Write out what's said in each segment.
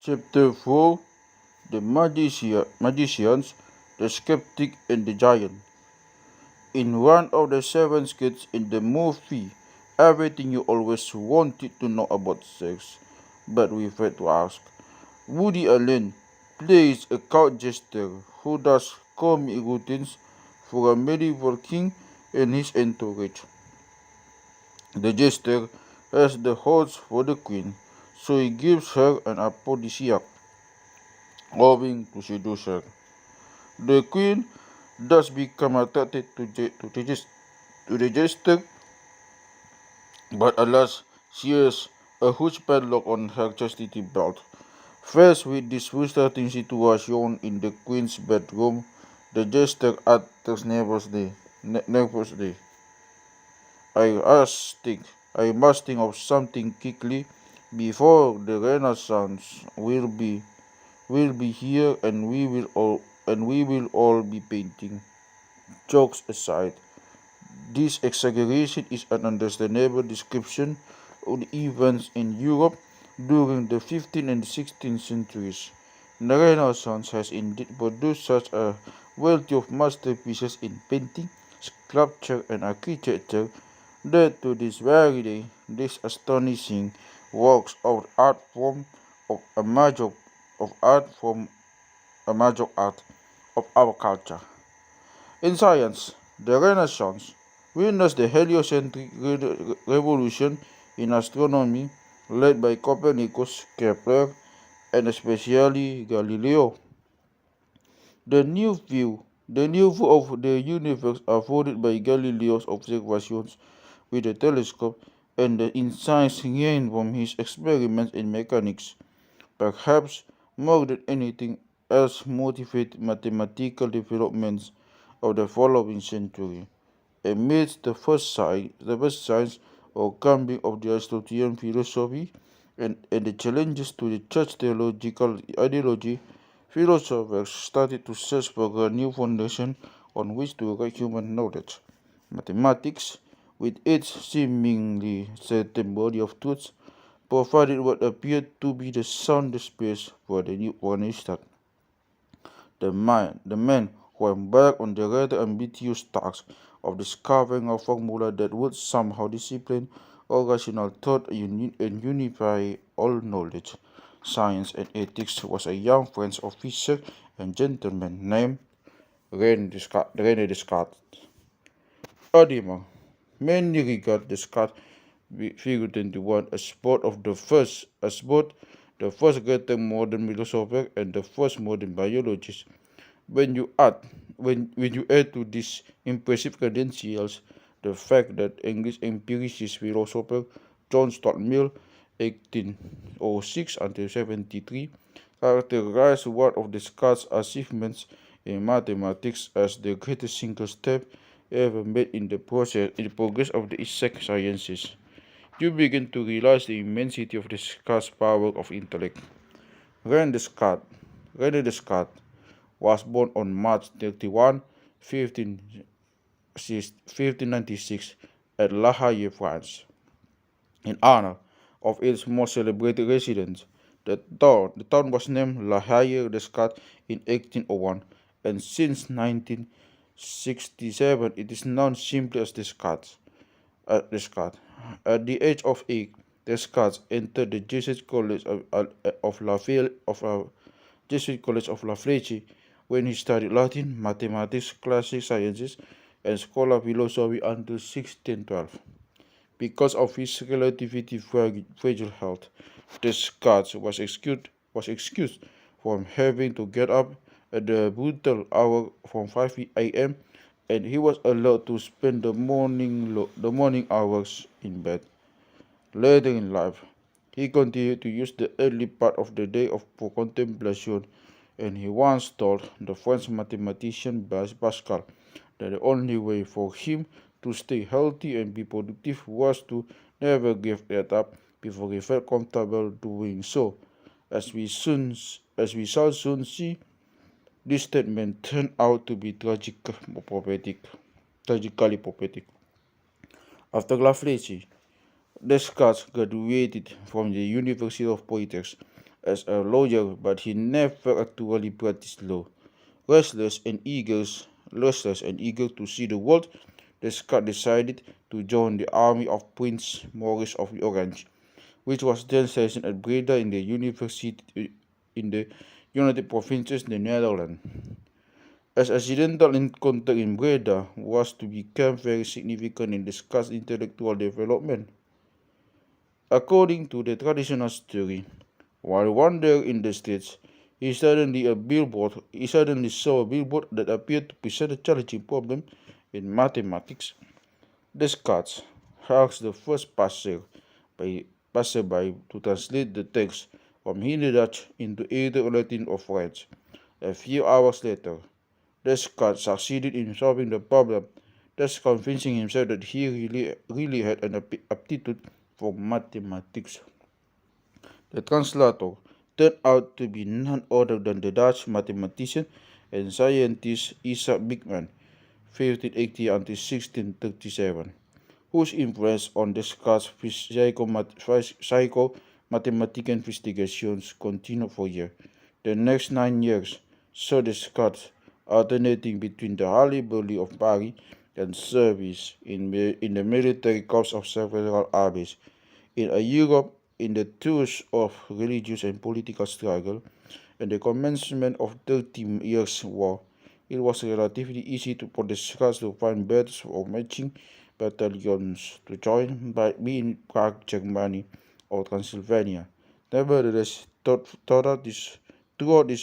Chapter 4 The Magicians, the Sceptic, and the Giant. In one of the seven skits in the movie, everything you always wanted to know about sex, but we failed to ask. Woody Allen plays a court jester who does comic routines for a medieval king and his entourage. The jester has the horns for the queen, so he gives her an aphrodisiac, hoping to seduce her. The queen does become attracted to the jester, but alas, she has a huge padlock on her chastity belt. Faced with this frustrating situation in the queen's bedroom, the jester enters nervously. I I must think of something quickly before the Renaissance will be here and we will all be painting. Jokes aside, this exaggeration is an understandable description of the events in Europe during the 15th and 16th centuries. The Renaissance has indeed produced such a wealth of masterpieces in painting, sculpture, and architecture that to this very day, these astonishing works of art form of a major of art from a major art of our culture. In science, the Renaissance witnessed the heliocentric revolution in astronomy led by Copernicus, Kepler, and especially Galileo. The new view of the universe afforded by Galileo's observations with the telescope and the insights gained from his experiments in mechanics, perhaps more than anything else motivated mathematical developments of the following century. Amidst the first signs or coming of the Aristotelian philosophy and the challenges to the church theological ideology, philosophers started to search for a new foundation on which to write human knowledge. Mathematics, with its seemingly certain body of truths, provided what appeared to be the soundest base for a new start. The man who embarked on the rather ambitious task of discovering a formula that would somehow discipline all rational thought and unify all knowledge, science, and ethics was a young French officer and gentleman named René Descartes. Furthermore, many regard Descartes' figure 21 as both the first great modern philosopher and the first modern biologist. When you add when you add to these impressive credentials the fact that English empiricist philosopher John Stuart Mill (1806 until 73) characterized one of Descartes' achievements in mathematics as the greatest single step ever made in the progress of the exact sciences, you begin to realize the immensity of Descartes' power of intellect. René Descartes, René Descartes was born on March 31, 1596 at La Haye, France. In honor of its most celebrated residents, the town was named La Haye Descartes in 1801, and since 1967 it is known simply as Descartes. Descartes. At the age of 8, Descartes entered the Jesuit College of Jesuit College of La Fleche, when he studied Latin, mathematics, classic sciences, and scholar philosophy until 1612. Because of his relatively fragile health, Descartes was excused from having to get up at the brutal hour from 5 a.m., and he was allowed to spend the morning hours in bed. Later in life, he continued to use the early part of the day for contemplation, and he once told the French mathematician Pascal that the only way for him to stay healthy and be productive was to never give it up before he felt comfortable doing so. As we shall soon see, this statement turned out to be tragically prophetic. After La Fleche, Descartes graduated from the University of Poitiers as a lawyer, but he never actually practiced law. Restless and eager to see the world, Descartes decided to join the army of Prince Maurice of Orange, which was then stationed at Breda in the United Provinces, the Netherlands. As accidental encounter in Breda was to become very significant in Descartes' intellectual development. According to the traditional story, while wandering in the streets, he suddenly saw a billboard that appeared to present a challenging problem in mathematics. Descartes asked the first passerby to translate the text from Hindi Dutch into either Latin or French. A few hours later, Descartes succeeded in solving the problem, thus convincing himself that he really had an aptitude for mathematics. The translator turned out to be none other than the Dutch mathematician and scientist Isaac Bigman, 1580 until 1637, whose influence on Descartes' psycho-mathematical investigations continued for years. The next 9 years saw Descartes alternating between the Halle Berry of Paris and service in the military corps of several armies. In Europe, in the throes of religious and political struggle and the commencement of the 30 Years' War, it was relatively easy for Descartes to find battles or matching battalions to join, be in Prague, Germany, or Transylvania. Nevertheless, throughout this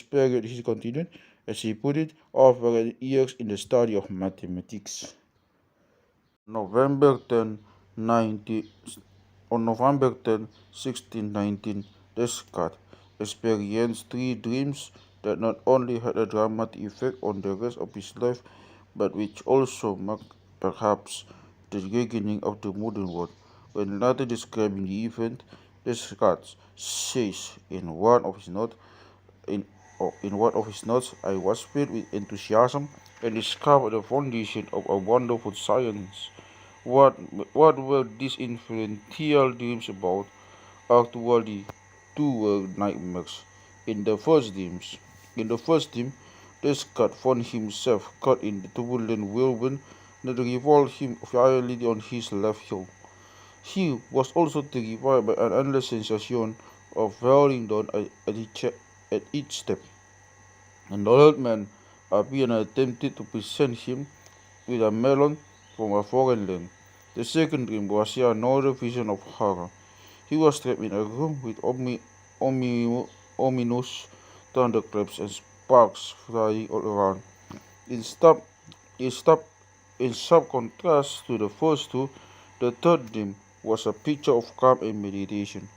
period, he continued, as he put it, over years in the study of mathematics. November 10, 1619, Descartes experienced three dreams that not only had a dramatic effect on the rest of his life, but which also marked perhaps the beginning of the modern world. When later describing the event, Descartes says in, in one of his notes, I was filled with enthusiasm and discovered the foundation of a wonderful science. What, what were these influential dreams about? Actually, two were nightmares. In the first dreams, in the first dream, Descartes found himself caught in the turbulent whirlwind that revolved him violently on his left heel. He was also terrified by an endless sensation of falling down at each step. An old man appeared and attempted to present him with a melon from a foreign land. The second dream was yet another vision of horror. He was trapped in a room with ominous thunderclaps and sparks flying all around. In stark, in stark, in sharp contrast to the first two, the third dream was a picture of calm and meditation.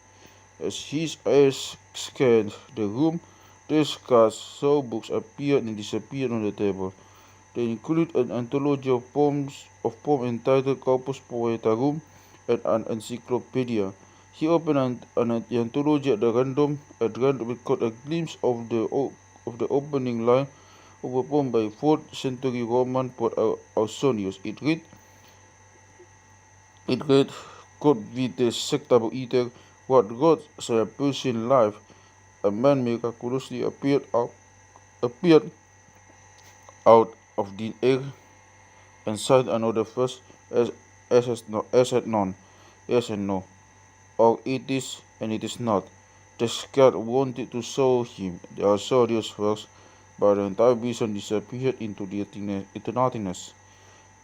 As his eyes scanned the room, Descartes saw books appear and disappear on the table. They include an anthology of poems entitled Corpus Poetarum and an encyclopedia. He opened an anthology at random caught a glimpse of the opening line of a poem by 4th century Roman poet Ausonius. It read, "God vite sectable iter, what God shall in life, a man miraculously appeared out of the air and said another verse as at none, yes and no, or it is and it is not." Descartes wanted to show him the Ausonius verse, but the entire vision disappeared into nothingness.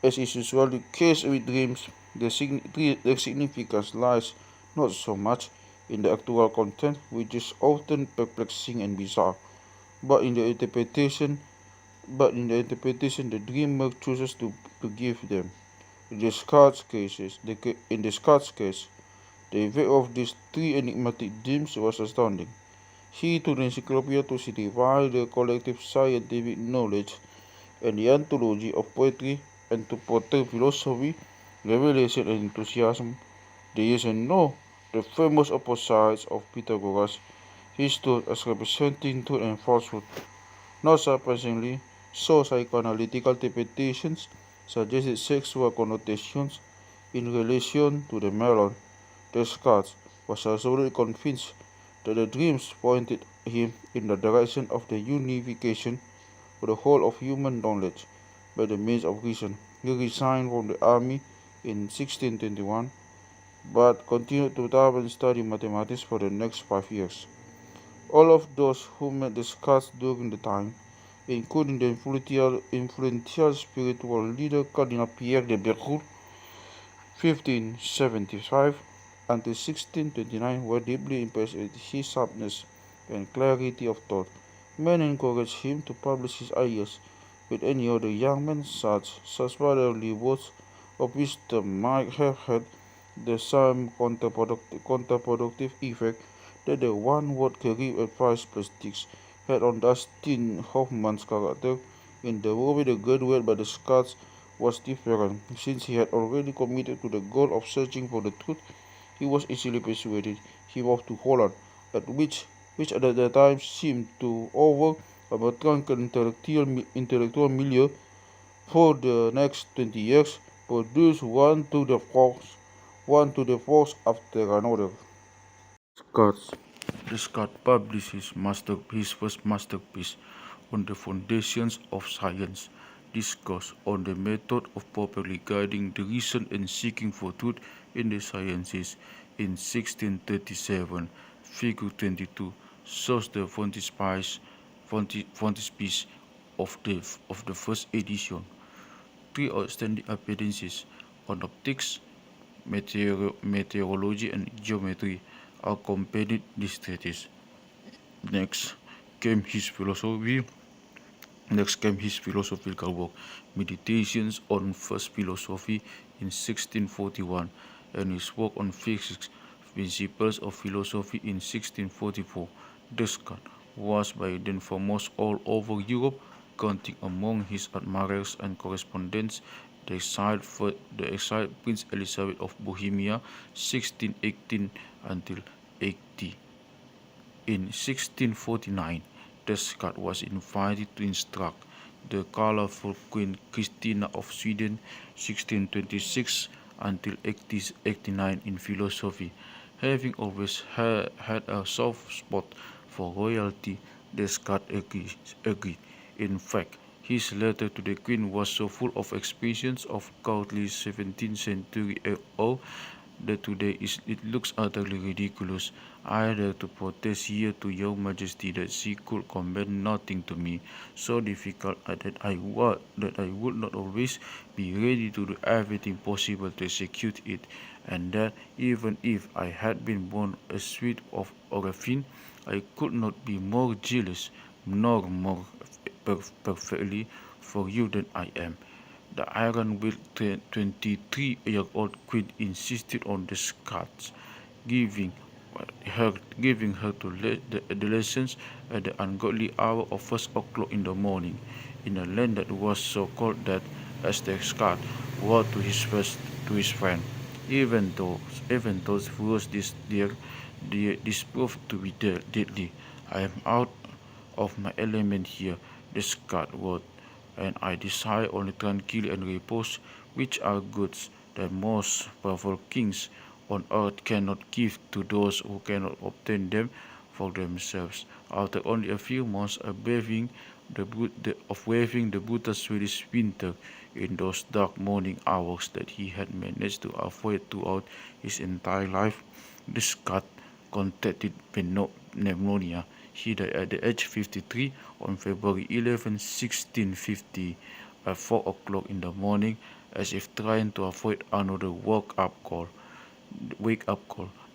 As is usually the case with dreams, their significance lies not so much in the actual content, which is often perplexing and bizarre, but in the interpretation the dreamer chooses to give them. In Descartes' case, the effect of these three enigmatic dreams was astounding. He took the encyclopedia to simplify the collective scientific knowledge and the anthology of poetry and to portray philosophy, revelation, and enthusiasm. The yes and no, the famous opposites of Pythagoras, he stood as representing truth and falsehood. Not surprisingly, so psychoanalytical interpretations suggested sexual connotations in relation to the melon. Descartes was absolutely convinced that the dreams pointed him in the direction of the unification of the whole of human knowledge by the means of reason. He resigned from the army in 1621, but continued to travel and study mathematics for the next 5 years. All of those who met Descartes during the time, including the influential spiritual leader Cardinal Pierre de Bérulle, 1575 until 1629, were deeply impressed with his sharpness and clarity of thought. Many encouraged him to publish his ideas with any other young man. Such brotherly words of wisdom might have had the same counterproductive effect that the one-word career advice plastics had on Dustin Hoffman's character. In the movie, the graduate by the Scots was different. Since he had already committed to the goal of searching for the truth, he was easily persuaded. He moved to Holland, at which at the time seemed to over a drunken intellectual milieu. For the next 20 years, produced one to the force after another. Scott's Descartes published his first masterpiece on the foundations of science, discourse on the method of properly guiding the reason and seeking for truth in the sciences. In 1637, Figure 22 shows the frontispiece of the first edition. Three outstanding appendices on optics, meteorology, and geometry accompanied this treatise. Next came his philosophy. Next came his philosophical work, Meditations on First Philosophy in 1641, and his work on physics, Principles of Philosophy in 1644. Descartes was by then famous all over Europe, counting among his admirers and correspondents the exiled Prince Elizabeth of Bohemia, 1618 until 80. In 1649, Descartes was invited to instruct the colorful Queen Christina of Sweden, 1626 until 1889, in philosophy. Having always had a soft spot for royalty, Descartes agreed. In fact, his letter to the Queen was so full of expressions of courtly 17th century awe that today it looks utterly ridiculous. Either to protest here to your majesty that she could command nothing to me so difficult that I would not always be ready to do everything possible to execute it, and that even if I had been born a Swede or a Finn, I could not be more jealous nor more perfectly for you than I am. The iron-willed 23-year-old queen insisted on Descartes giving giving her to the lessons at the ungodly hour of 1 o'clock in the morning, in a land that was so cold that, as Descartes wrote to his friend, even though furious this proved to be deadly. I am out of my element here, Descartes wrote, and I desire only tranquility and repose, which are goods that most powerful kings on earth cannot give to those who cannot obtain them for themselves. After only a few months of braving the brutal Swedish winter in those dark morning hours that he had managed to avoid throughout his entire life, Descartes contracted pneumonia. He died at the age of 53 on February 11, 1650, at 4 o'clock in the morning, as if trying to avoid another wake-up call.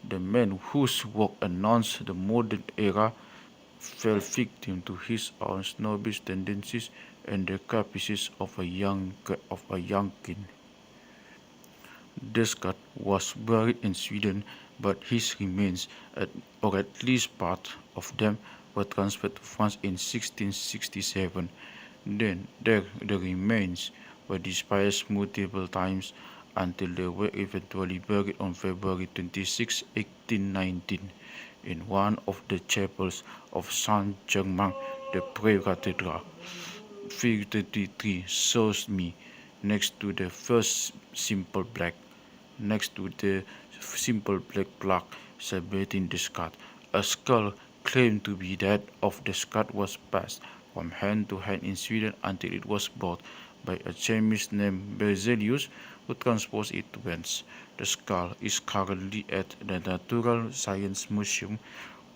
The man whose work announced the modern era fell victim to his own snobbish tendencies and the caprices of a young king. Descartes was buried in Sweden, but his remains, or at least part of them, were transferred to France in 1667. Then the remains were dispersed multiple times until they were eventually buried on February 26, 1819, in one of the chapels of Saint-Germain-des-Prés Cathedral. Figure 33 shows me next to the first simple black plaque celebrating Descartes, A skull claimed to be that of Descartes was passed from hand to hand in Sweden until it was bought by a chemist named Berzelius, who transposed it to Venice. The skull is currently at the Natural Science Museum,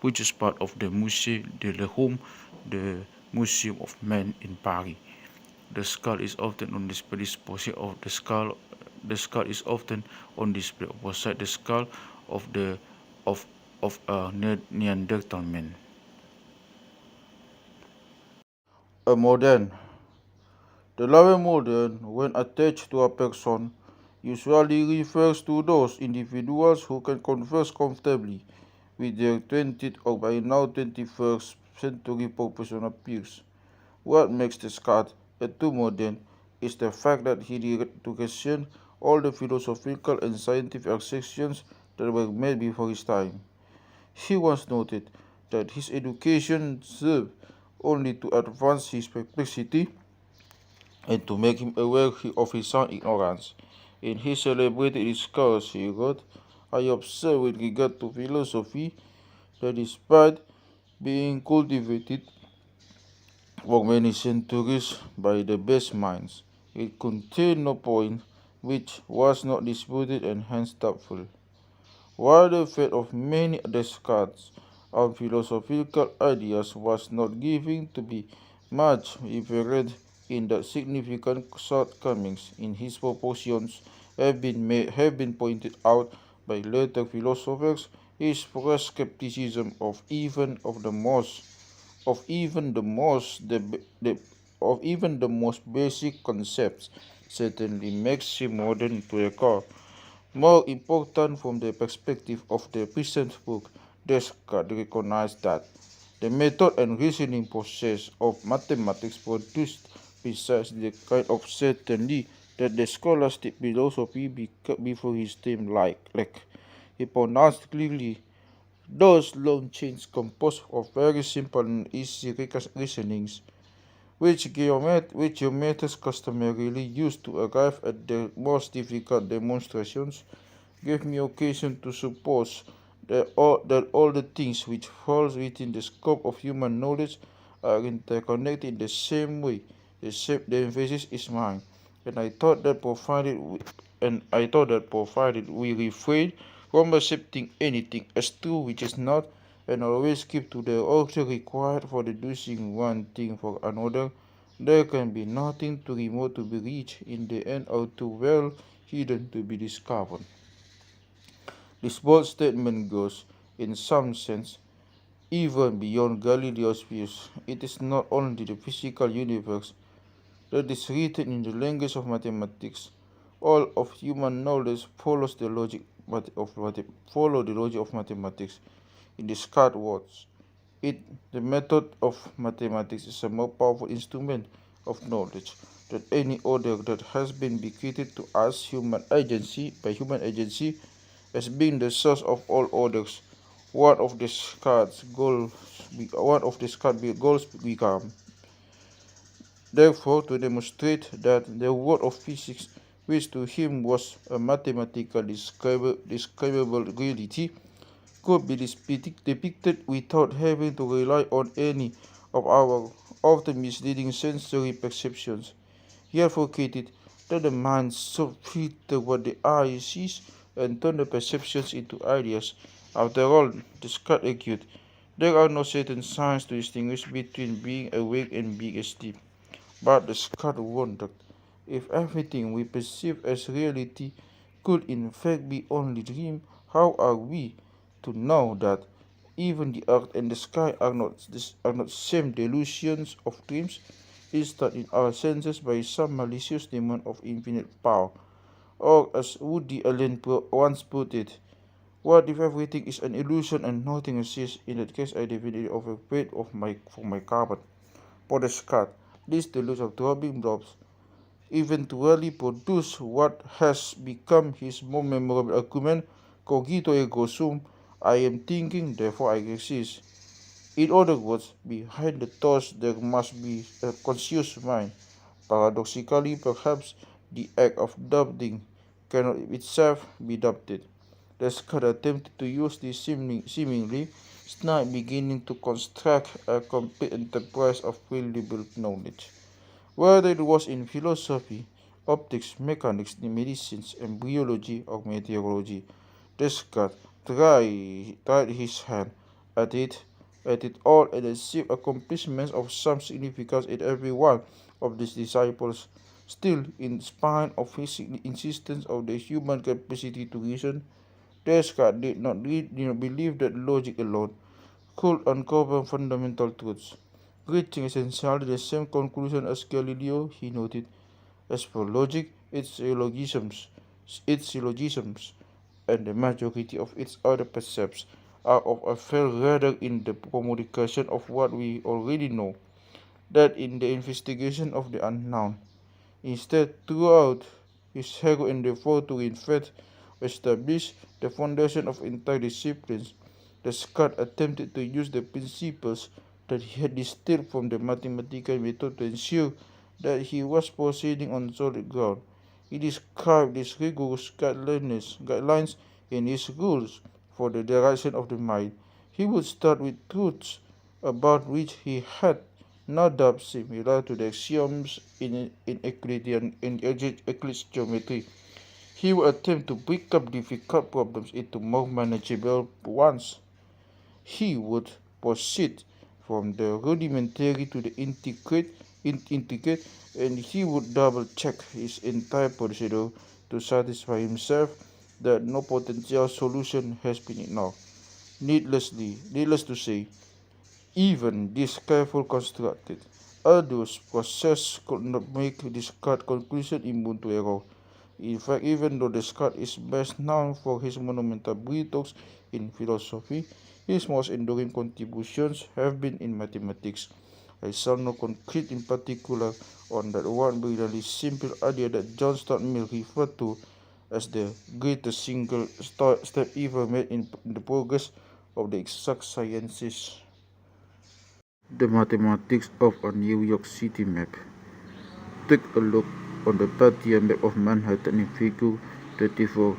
which is part of the Musée de l'Homme, the Museum of Man in Paris. The skull is often on display of the skull. The skull is often on display opposite the skull of the of a Neanderthal man. A modern. The noun modern, when attached to a person, usually refers to those individuals who can converse comfortably with their 20th or by now 21st century professional peers. What makes Descartes too modern is the fact that he did to question all the philosophical and scientific assertions that were made before his time. He once noted that his education served only to advance his perplexity and to make him aware of his own ignorance. In his celebrated discourse, he wrote, I observe with regard to philosophy that despite being cultivated for many centuries by the best minds, it contained no point which was not disputed and hence doubtful. While the fate of many Descartes' own philosophical ideas was not given to be much different in that significant shortcomings in his propositions have been pointed out by later philosophers, he expressed skepticism of even the most the of even the most basic concepts certainly makes him modern to a core. More important from the perspective of the present book, Descartes recognized that the method and reasoning process of mathematics produced precisely the kind of certainty that the scholastic philosophy before his time lacked. He pronounced clearly those long chains composed of very simple and easy reasonings, which geometers customarily use to arrive at the most difficult demonstrations, gave me occasion to suppose that all the things which fall within the scope of human knowledge are interconnected in the same way. The emphasis is mine, and I thought that provided we refrain from accepting anything as true which is not, and always keep to the order required for deducing one thing for another, there can be nothing too remote to be reached in the end or too well hidden to be discovered. This bold statement goes, in some sense, even beyond Galileo's views. It is not only the physical universe that is written in the language of mathematics. All of human knowledge follow the logic of mathematics. In Descartes' words, the method of mathematics is a more powerful instrument of knowledge than any other that has been bequeathed to us by human agency as being the source of all others. One of Descartes' goals became, therefore, to demonstrate that the world of physics, which to him was a mathematical describable reality, could be depicted without having to rely on any of our often misleading sensory perceptions. He advocated that the mind should filter what the eye sees and turn the perceptions into ideas. After all, Descartes argued, there are no certain signs to distinguish between being awake and being asleep. But Descartes wondered if everything we perceive as reality could in fact be only dream. How are we to know that even the earth and the sky are not same delusions of dreams installed in our senses by some malicious demon of infinite power? Or as Woody Allen once put it, what if everything is an illusion and nothing exists? In that case, I definitely overpaid for my carbon. For Descartes, this delusion of dropping blobs eventually produced what has become his more memorable argument, cogito ergo sum, I am thinking, therefore I exist. In other words, behind the thoughts there must be a conscious mind. Paradoxically, perhaps the act of doubting cannot itself be doubted. Descartes attempted to use this seemingly is now beginning to construct a complete enterprise of reliable knowledge. Whether it was in philosophy, optics, mechanics, medicine, embryology, or meteorology, Descartes tried his hand at it, at it all and achieved accomplishments of some significance in every one of his disciples. Still, in spite of his insistence on the human capacity to reason, Descartes did not believe that logic alone could uncover fundamental truths. Reaching essentially the same conclusion as Galileo, he noted, as for logic, its syllogisms and the majority of its other precepts are of a fail rather in the communication of what we already know than in the investigation of the unknown. Instead, throughout his hero endeavor to in fact establish the foundation of entire disciplines, Descartes attempted to use the principles that he had distilled from the mathematical method to ensure that he was proceeding on solid ground. He described these rigorous guidelines in his rules for the direction of the mind. He would start with truths about which he had no doubt similar to the axioms in Euclidean geometry. He would attempt to break up difficult problems into more manageable ones. He would proceed from the rudimentary to the intricate, and he would double check his entire procedure to satisfy himself that no potential solution has been ignored. Needless to say, even this carefully constructed, arduous process could not make Descartes' conclusion immune to error. In fact, even though Descartes is best known for his monumental breakthroughs in philosophy, his most enduring contributions have been in mathematics. I shall not concrete in particular on that one brilliantly simple idea that John Stuart Mill referred to as the greatest single step ever made in the progress of the exact sciences. The mathematics of a New York City map. Take a look on the 30th map of Manhattan in Figure 34.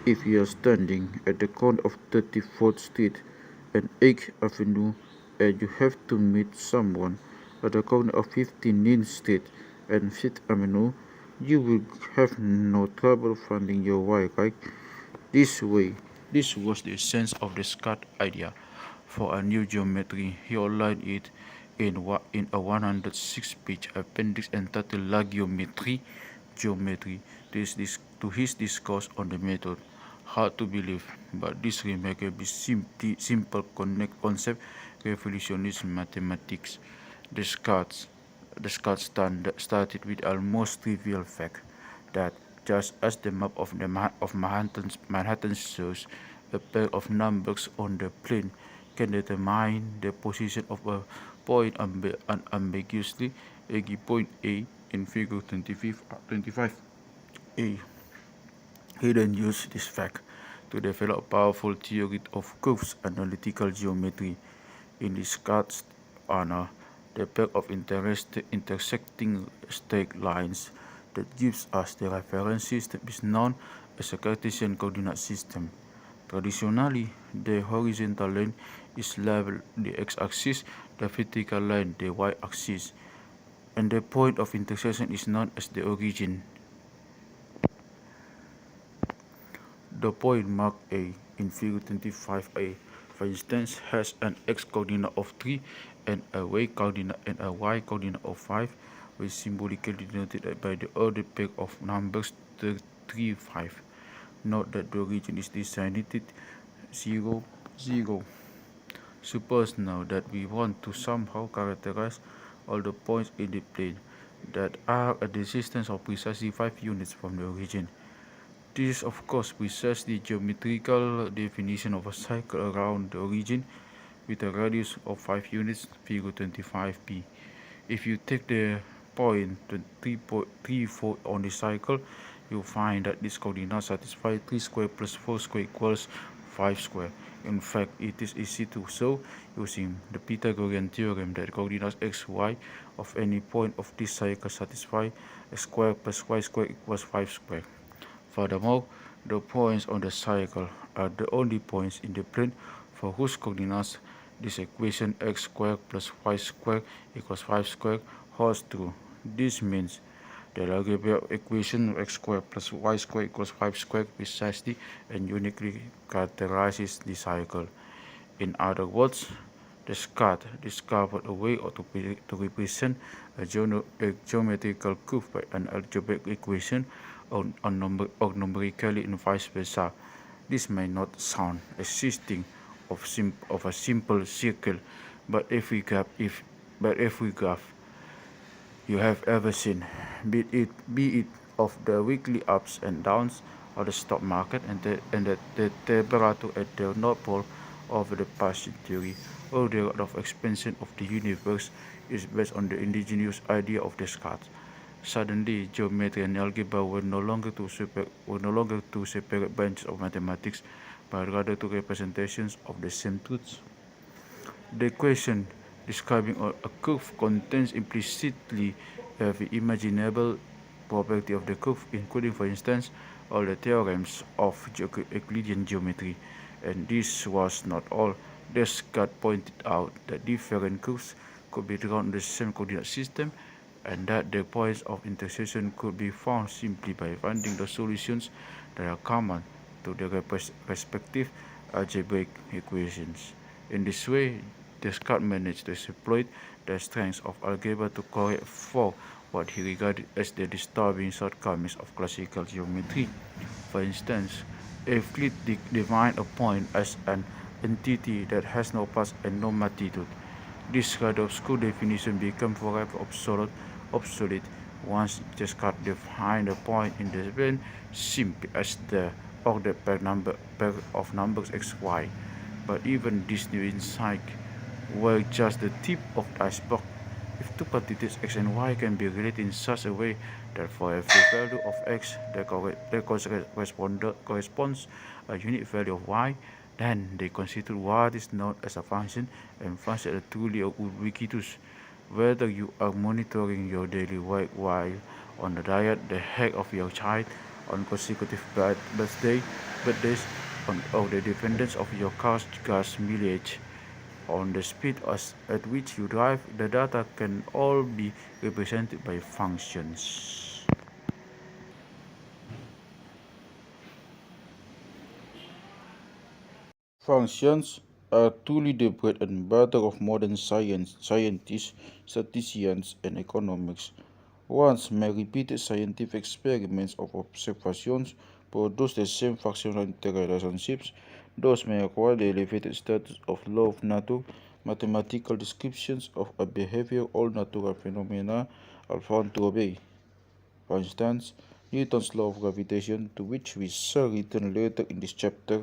If you are standing at the corner of 34th Street and 8th Avenue and you have to meet someone at the corner of 15th Street and 5th Avenue, you will have no trouble finding your way, right? This way, this was the essence of the Descartes idea for a new geometry. He outlined it in a 106-page appendix entitled La Geometry to his discourse on the method. Hard to believe, but this remarkably simple concept revolutionized mathematics. Descartes, Descartes started with a almost trivial fact that just as the map of Manhattan shows a pair of numbers on the plane can determine the position of a point unambiguously, e.g. point A in figure 25A. He then used this fact to develop a powerful theory of curves analytical geometry. In Descartes' honor, the pair of intersecting straight lines that gives us the reference system is known as a Cartesian coordinate system. Traditionally, the horizontal line is labeled the x-axis, the vertical line the y-axis, and the point of intersection is known as the origin. The point marked A in figure 25A, for instance, has an x-coordinate of 3 and a y-coordinate of 5, which is symbolically denoted by the ordered pair of numbers 3, 5. Note that the origin is designated 0, 0. Suppose now that we want to somehow characterize all the points in the plane that are at the distance of precisely 5 units from the origin. This is of course precisely the geometrical definition of a cycle around the origin with a radius of 5 units, figure 25p. If you take the point 3.34 on the cycle, you find that this coordinate satisfies 3 square plus 4 square equals 5 square. In fact, it is easy to show using the Pythagorean theorem that coordinates x, y of any point of this cycle satisfy x square plus y square equals 5 square. Furthermore, the points on the cycle are the only points in the plane for whose coordinates This equation x squared plus y squared equals 5 squared holds true. This means the algebraic equation of x squared plus y squared equals 5 squared precisely and uniquely characterizes the cycle. In other words, Descartes discovered a way to represent a geometrical curve by an algebraic equation or numerically and vice versa. This may not sound existing of a simple circle, but every graph you have ever seen, be it of the weekly ups and downs of the stock market and the temperature at the North Pole over the past century, or the rate of expansion of the universe is based on the indigenous idea of Descartes. Suddenly, geometry and algebra were no longer two separate branches of mathematics, but rather two representations of the same truths. The equation describing a curve contains implicitly every imaginable property of the curve, including, for instance, all the theorems of Euclidean geometry. And this was not all. Descartes pointed out that different curves could be drawn on the same coordinate system, and that the points of intersection could be found simply by finding the solutions that are common to the respective algebraic equations. In this way, Descartes managed to exploit the strengths of algebra to correct for what he regarded as the disturbing shortcomings of classical geometry. For instance, Euclid defined a point as an entity that has no past and no magnitude. This rather obscure definition became forever obsolete once Descartes defined a point in the plane simply as the ordered pair of numbers x, y. But even this new insight were just the tip of the iceberg. If two quantities x and y can be related in such a way that for every value of x there corresponds a unique value of y, then they constitute what is known as a function, and functions are truly ubiquitous. Whether you are monitoring your daily weight while on the diet, the health of your child, on consecutive birthdays, or the dependence of your car's gas mileage, on the speed at which you drive, the data can all be represented by functions. Functions are truly the bread and butter of modern scientists, statisticians, and economics. Once my repeated scientific experiments of observations produce the same functional interrelationships, those may acquire the elevated status of law of nature. Mathematical descriptions of a behavior all natural phenomena are found to obey. For instance, Newton's law of gravitation, to which we shall return later in this chapter,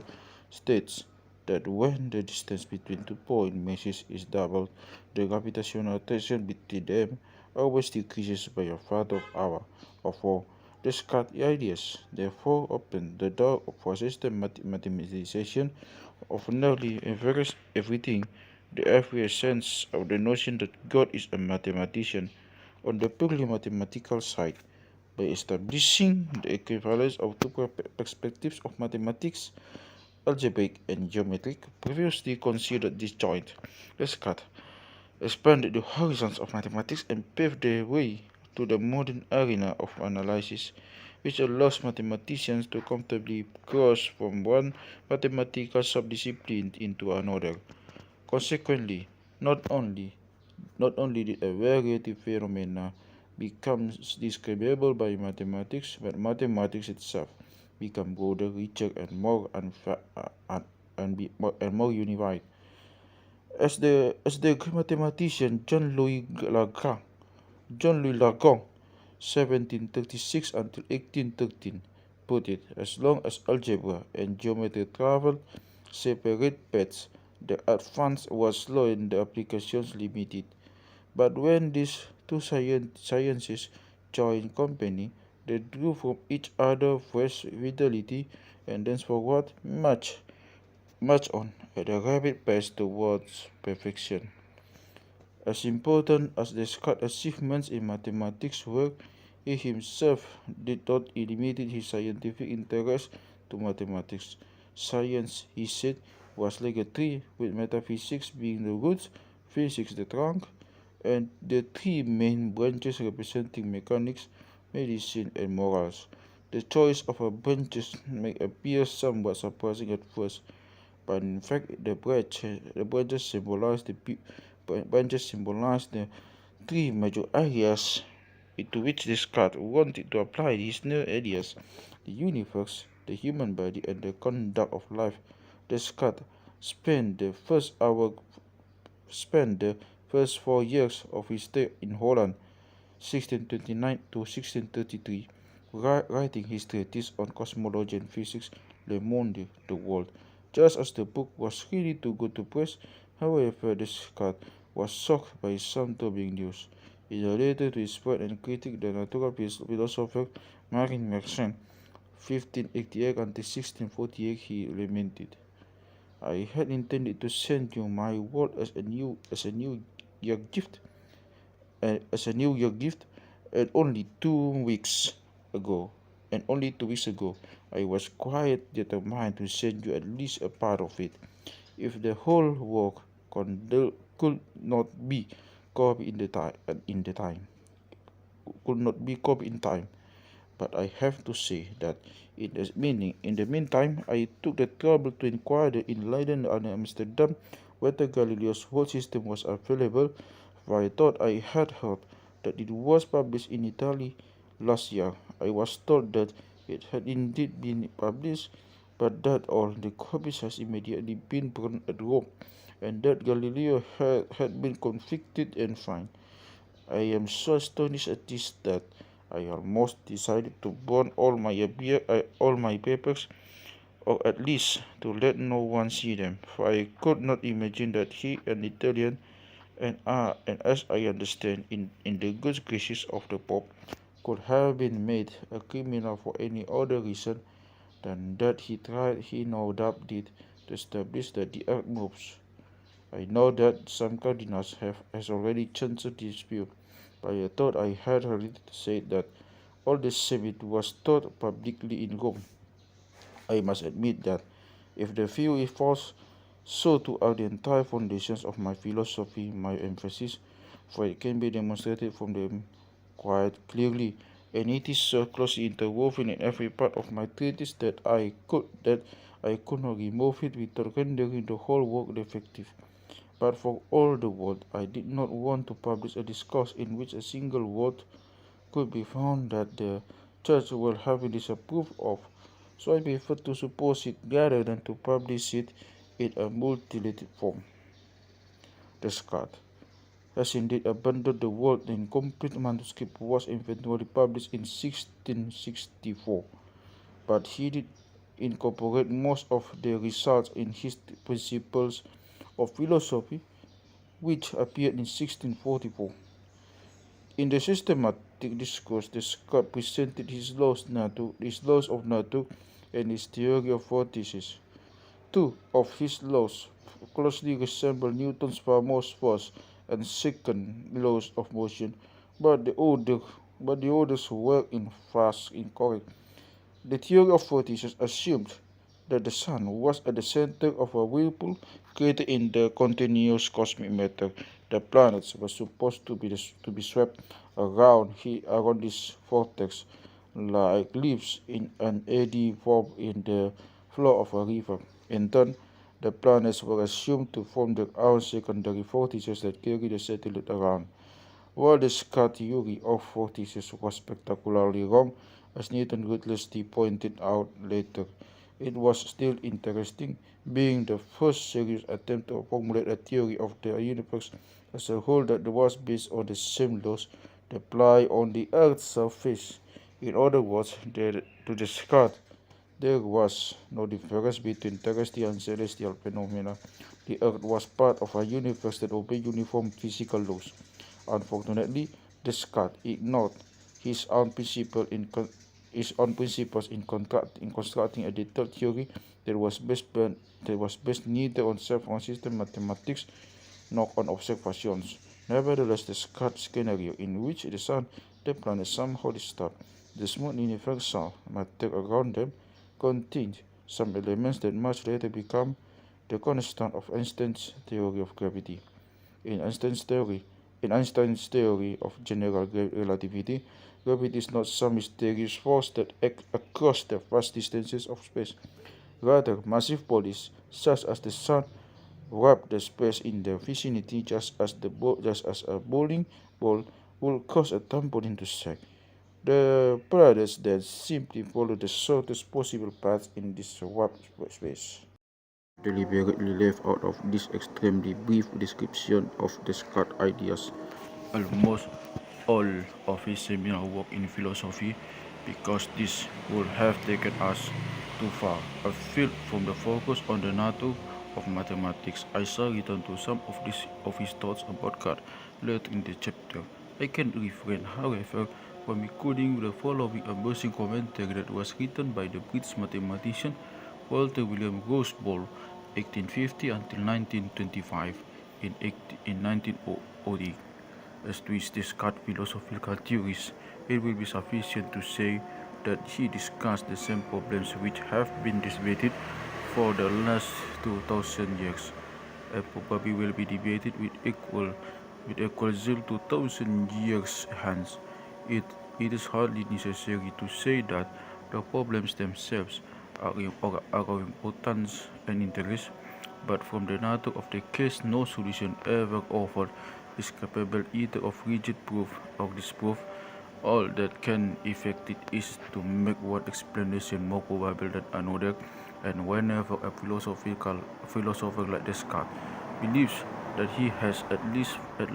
states that when the distance between 2 point masses is doubled, the gravitational attraction between them always decreases by a factor of hour or 4. Descartes' ideas therefore opened the door for systematic mathematization of nearly everything, the very essence of the notion that God is a mathematician. On the purely mathematical side, by establishing the equivalence of two perspectives of mathematics, algebraic and geometric, previously considered disjoint, Descartes expanded the horizons of mathematics and paved the way to the modern arena of analysis, which allows mathematicians to comfortably cross from one mathematical subdiscipline into another. Consequently, not only not only did a variety of phenomena become describable by mathematics, but mathematics itself become broader, richer, and more unified. As the mathematician John Louis Lagrange, 1736 until 1813, put it, as long as algebra and geometry travel separate paths, the advance was slow and the applications limited. But when these two sciences joined company, they drew from each other fresh vitality and thenceforward march on at a rapid pace towards perfection. As important as Descartes' achievements in mathematics were, he himself did not limit his scientific interest to mathematics. Science, he said, was like a tree, with metaphysics being the roots, physics the trunk, and the three main branches representing mechanics, medicine, and morals. The choice of a branches may appear somewhat surprising at first, but in fact the branches symbolize the three major areas into which Descartes wanted to apply his new ideas: the universe, the human body, and the conduct of life. Descartes spent the first hour spent the first 4 years of his stay in Holland, 1629 to 1633, writing his treatise on cosmology and physics, Le Monde, the World. Just as the book was ready to go to press, however, Descartes was shocked by some troubling news. In a letter to his friend and critic, the natural philosopher Marie Mersenne, 1588 until 1648, he lamented, "I had intended to send you my world as a Year gift, as a New Year gift, and only 2 weeks ago, I was quite determined to send you at least a part of it. If the whole work could not be copied in the time, could not be copied in time. But I have to say that in the meantime, I took the trouble to inquire in Leiden and Amsterdam whether Galileo's world system was available, for I thought I had heard that it was published in Italy last year. I was told that it had indeed been published, but that all the copies had immediately been burned at Rome, and that Galileo had been convicted and fined. I am so astonished at this that I almost decided to burn all my papers, or at least to let no one see them, for I could not imagine that he, an Italian, and as I understand, in the good graces of the Pope, could have been made a criminal for any other reason than that he no doubt did, to establish that the earth moves. I know that some cardinals has already changed this view, but I thought I had heard it said that all the same it was taught publicly in Rome. I must admit that if the view is false, so too are the entire foundations of my philosophy, my emphasis, for it can be demonstrated from them quite clearly, and it is so closely interwoven in every part of my treatise that I could not remove it without rendering the whole work defective. But for all the world, I did not want to publish a discourse in which a single word could be found that the Church will have disapproved of, so I prefer to suppose it rather than to publish it in a mutilated form. Descartes has indeed abandoned the world. The incomplete manuscript was eventually published in 1664, but he did incorporate most of the results in his Principles of Philosophy, which appeared in 1644. In the systematic discourse, Descartes presented his laws of nature and his theory of vortices. Two of his laws closely resemble Newton's famous first and second laws of motion, but the others were in fact incorrect. The theory of vortices assumed that the sun was at the center of a whirlpool created in the continuous cosmic matter. The planets were supposed to be swept around this vortex like leaves in an eddy formed in the flow of a river. In turn, the planets were assumed to form their own secondary vortices that carry the satellite around. While the Descartes' theory of vortices was spectacularly wrong, as Newton ruthlessly pointed out later, it was still interesting, being the first serious attempt to formulate a theory of the universe as a whole that was based on the same laws that apply on the Earth's surface. In other words, to Descartes, there was no difference between terrestrial and celestial phenomena. The Earth was part of a universe that obeyed uniform physical laws. Unfortunately, Descartes ignored his own principle in his own principles in constructing a detailed theory that was based neither on self-consistent mathematics nor on observations. Nevertheless, Descartes' scenario in which the sun, the planets somehow disturb the smooth universal matter around them contained some elements that much later become the constant of Einstein's theory of gravity. In Einstein's theory, in Einstein's theory of general relativity, gravity is not some mysterious force that acts across the vast distances of space. Rather, massive bodies, such as the sun, wrap the space in their vicinity just as a bowling ball would cause a trampoline to sag. The brothers then simply follow the shortest possible path in this wrapped space. Deliberately left out of this extremely brief description of Descartes' ideas almost all of his seminal work in philosophy because this would have taken us too far afield from the focus on the nature of mathematics. I shall return to some of his thoughts about God later in the chapter. I can refrain, however, from including the following amusing commentary that was written by the British mathematician Walter William Roseball, 1850 until 1925, in 1908. As to his Descartes' philosophical theories, it will be sufficient to say that he discussed the same problems which have been debated for the last 2000 years, and probably will be debated with equal zeal 2000 years hence. It is hardly necessary to say that the problems themselves are of importance and interest, but from the nature of the case no solution ever offered is capable either of rigid proof or disproof. All that can effect it is to make one explanation more probable than another, and whenever a philosopher like Descartes believes that he has at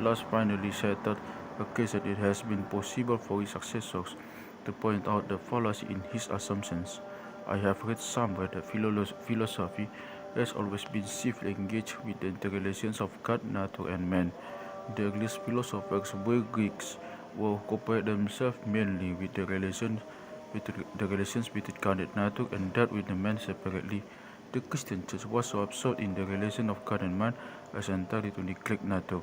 last finally settled a case, that it has been possible for his successors to point out the fallacy in his assumptions. I have read somewhere that philosophy has always been chiefly engaged with the interrelations of God, nature, and man. The earliest philosophers were Greeks, who occupied themselves mainly with the relations between God and nature, and dealt with the man separately. The Christian Church was so absorbed in the relation of God and man as entirely to neglect nature.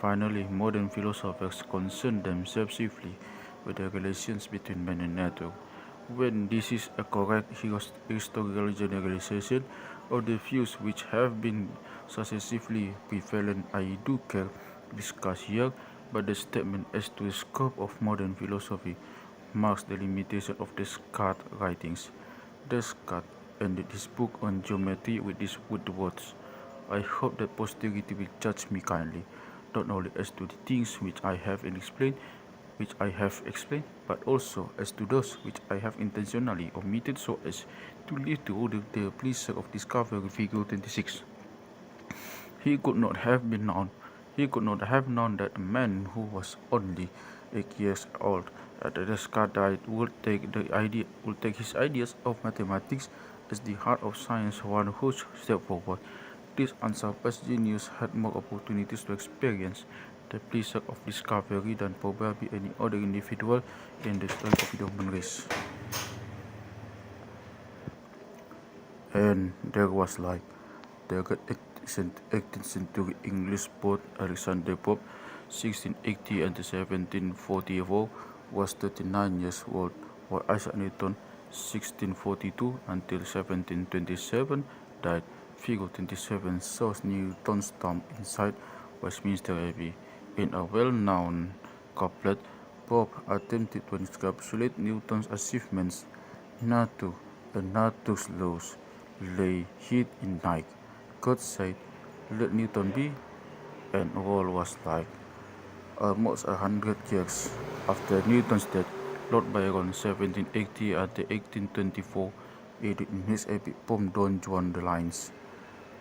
Finally, modern philosophers concern themselves chiefly with the relations between man and nature. When this is a correct historical generalization of the views which have been successively prevalent, I do care to discuss here, but the statement as to the scope of modern philosophy marks the limitation of Descartes' writings. Descartes ended his book on geometry with the words, "I hope that posterity will judge me kindly, not only as to the things which I have explained, but also as to those which I have intentionally omitted so as to leave to order the pleasure of discovery." Figure 26. He could not have been known. He could not have known that a man who was only 8 years old at the Descartes died would take his ideas of mathematics as the heart of science one huge step forward. This unsurpassed genius had more opportunities to experience the pleasure of discovery than probably any other individual in the history of the human race. And there was like the great 18th century English poet Alexander Pope, 1680 and 1744, was 39 years old, while Isaac Newton, 1642 until 1727, died. Figure 27 shows Newton's tomb inside Westminster Abbey. In a well-known couplet, Pope attempted to encapsulate Newton's achievements. Nature and nature's laws lay hid in night. God said, "Let Newton be," and all was light. Almost 100 years after Newton's death, Lord Byron, 1780 and 1824, added in his epic poem Don Juan the lines,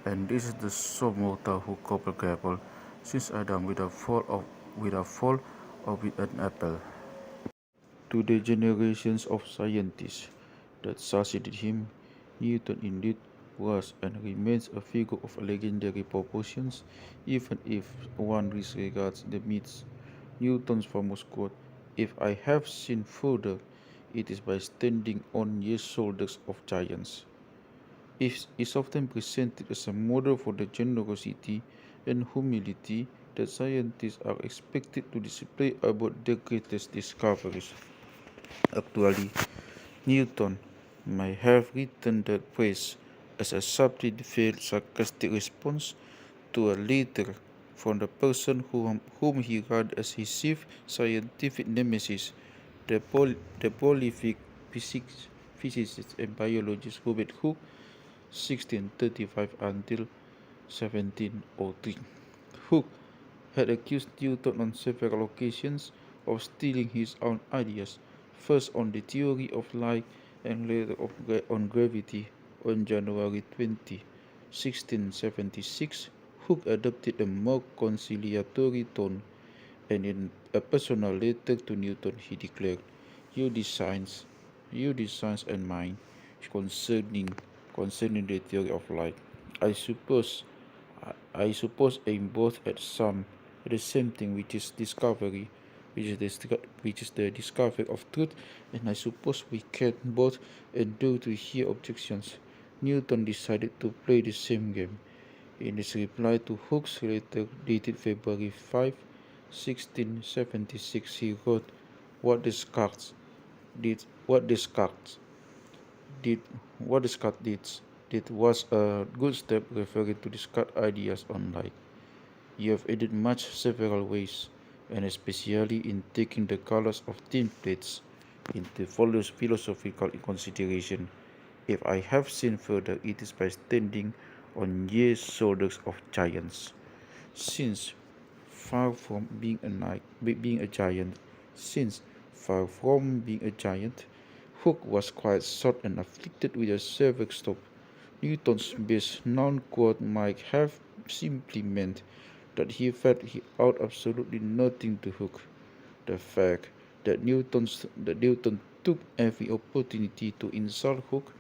"And this is the sole mortal who gobble gabble, since Adam with a fall or with an apple." To the generations of scientists that succeeded him, Newton indeed was and remains a figure of legendary proportions, even if one disregards the myths. Newton's famous quote, "If I have sinned further, it is by standing on ye shoulders of giants," is often presented as a model for the generosity and humility that scientists are expected to display about their greatest discoveries. Actually, Newton may have written that phrase as a subtly veiled sarcastic response to a letter from the person whom he regarded as his chief scientific nemesis, the prolific physicist and biologist Robert Hooke, 1635 until 1703. Hooke had accused Newton on several occasions of stealing his own ideas, first on the theory of light and later on gravity. On January 20, 1676, Hooke adopted a more conciliatory tone, and in a personal letter to Newton he declared, "Your designs, your designs and mine concerning concerning the theory of light, I suppose I suppose aim both at the same thing, which is discovery, which is the discovery of truth, and I suppose we can both endure to hear objections." Newton decided to play the same game. In his reply to Hooke's letter dated February 5, 1676, he wrote, "What Descartes did, what Descartes did, what Descartes did was a good step referring to Descartes' ideas on light. You have added much several ways, and especially in taking the colors of tin plates into philosophical consideration. If I have seen further, it is by standing on ye shoulders of giants. Since far from being a giant, since far from being a giant, Hooke was quite short and afflicted with a severe stroke. Newton's best known quote might have simply meant that he felt he owed absolutely nothing to Hooke. The fact that Newton took every opportunity to insult Hooke,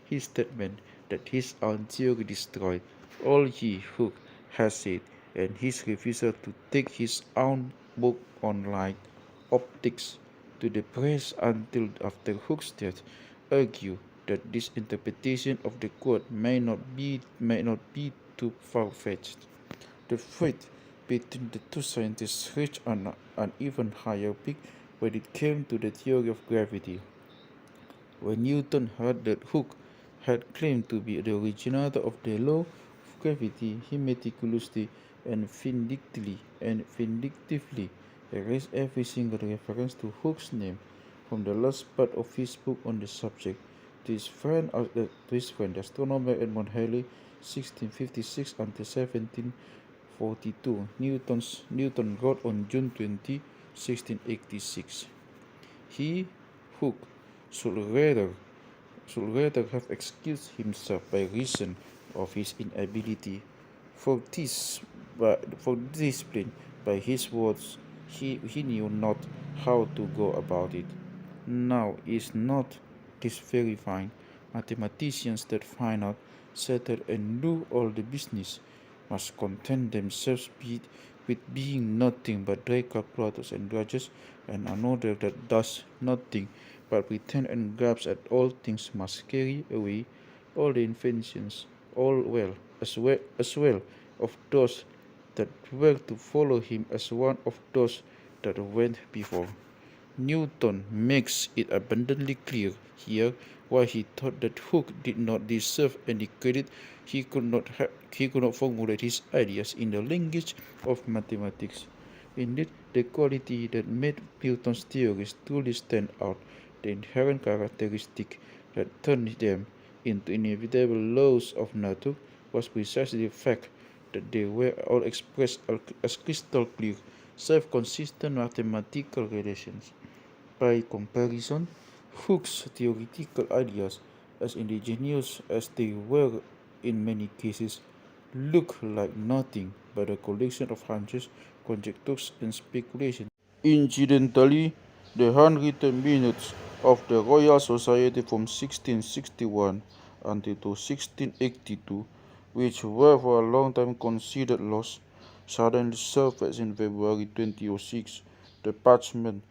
his statement that his own theory destroyed all he, Hooke, has said, and his refusal to take his own book on light optics to the press until after Hooke's death, argue that this interpretation of the quote may not be too far-fetched. The fight between the two scientists reached an even higher peak when it came to the theory of gravity. When Newton heard that Hooke had claimed to be the originator of the law of gravity, he meticulously and vindictively erased every single reference to Hooke's name from the last part of his book on the subject. To his friend, the astronomer Edmund Halley, 1656 until 1742, Newton wrote on June 20, 1686. He, Hooke, should rather have excused himself by reason of his inability for discipline by his words. He knew not how to go about it. Now is not this very fine mathematicians that find out, settle, and do all the business must content themselves with being nothing but dry calculators and drudges, and another that does nothing but pretend and grasps at all things must carry away all the inventions, as well of those that were to follow him as one of those that went before. Newton makes it abundantly clear here why he thought that Hooke did not deserve any credit. He could not formulate his ideas in the language of mathematics. Indeed, the quality that made Newton's theories truly stand out, the inherent characteristic that turned them into inevitable laws of nature, was precisely the fact that they were all expressed as crystal clear, self-consistent mathematical relations. By comparison, Hooke's theoretical ideas, as ingenious as they were in many cases, look like nothing but a collection of hunches, conjectures, and speculations. Incidentally, the handwritten minutes of the Royal Society from 1661 until to 1682, which were for a long time considered lost, suddenly surfaced in February 2006. The parchment,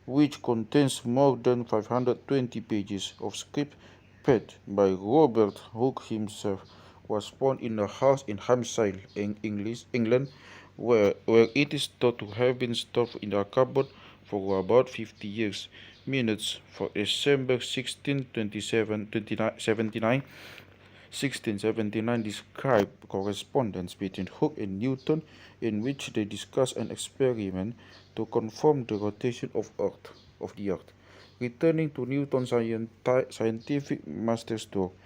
which contains more than 520 pages of script penned by Robert Hooke himself, was found in a house in Hampshire, England, where it is thought to have been stored in a cupboard for about 50 years. Minutes for December 16, 79, 1679 described correspondence between Hooke and Newton in which they discussed an experiment to confirm the rotation of the Earth. Returning to Newton's scientific masterstroke,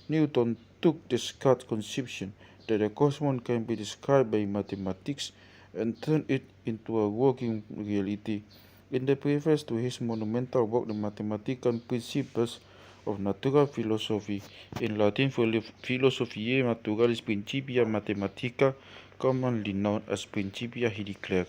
Newton took Descartes' conception that the cosmos can be described by mathematics and turned it into a working reality. In the preface to his monumental work, The Mathematical Principles of Natural Philosophy, in Latin Philosophiae Naturalis Principia Mathematica, commonly known as Principia, he declared,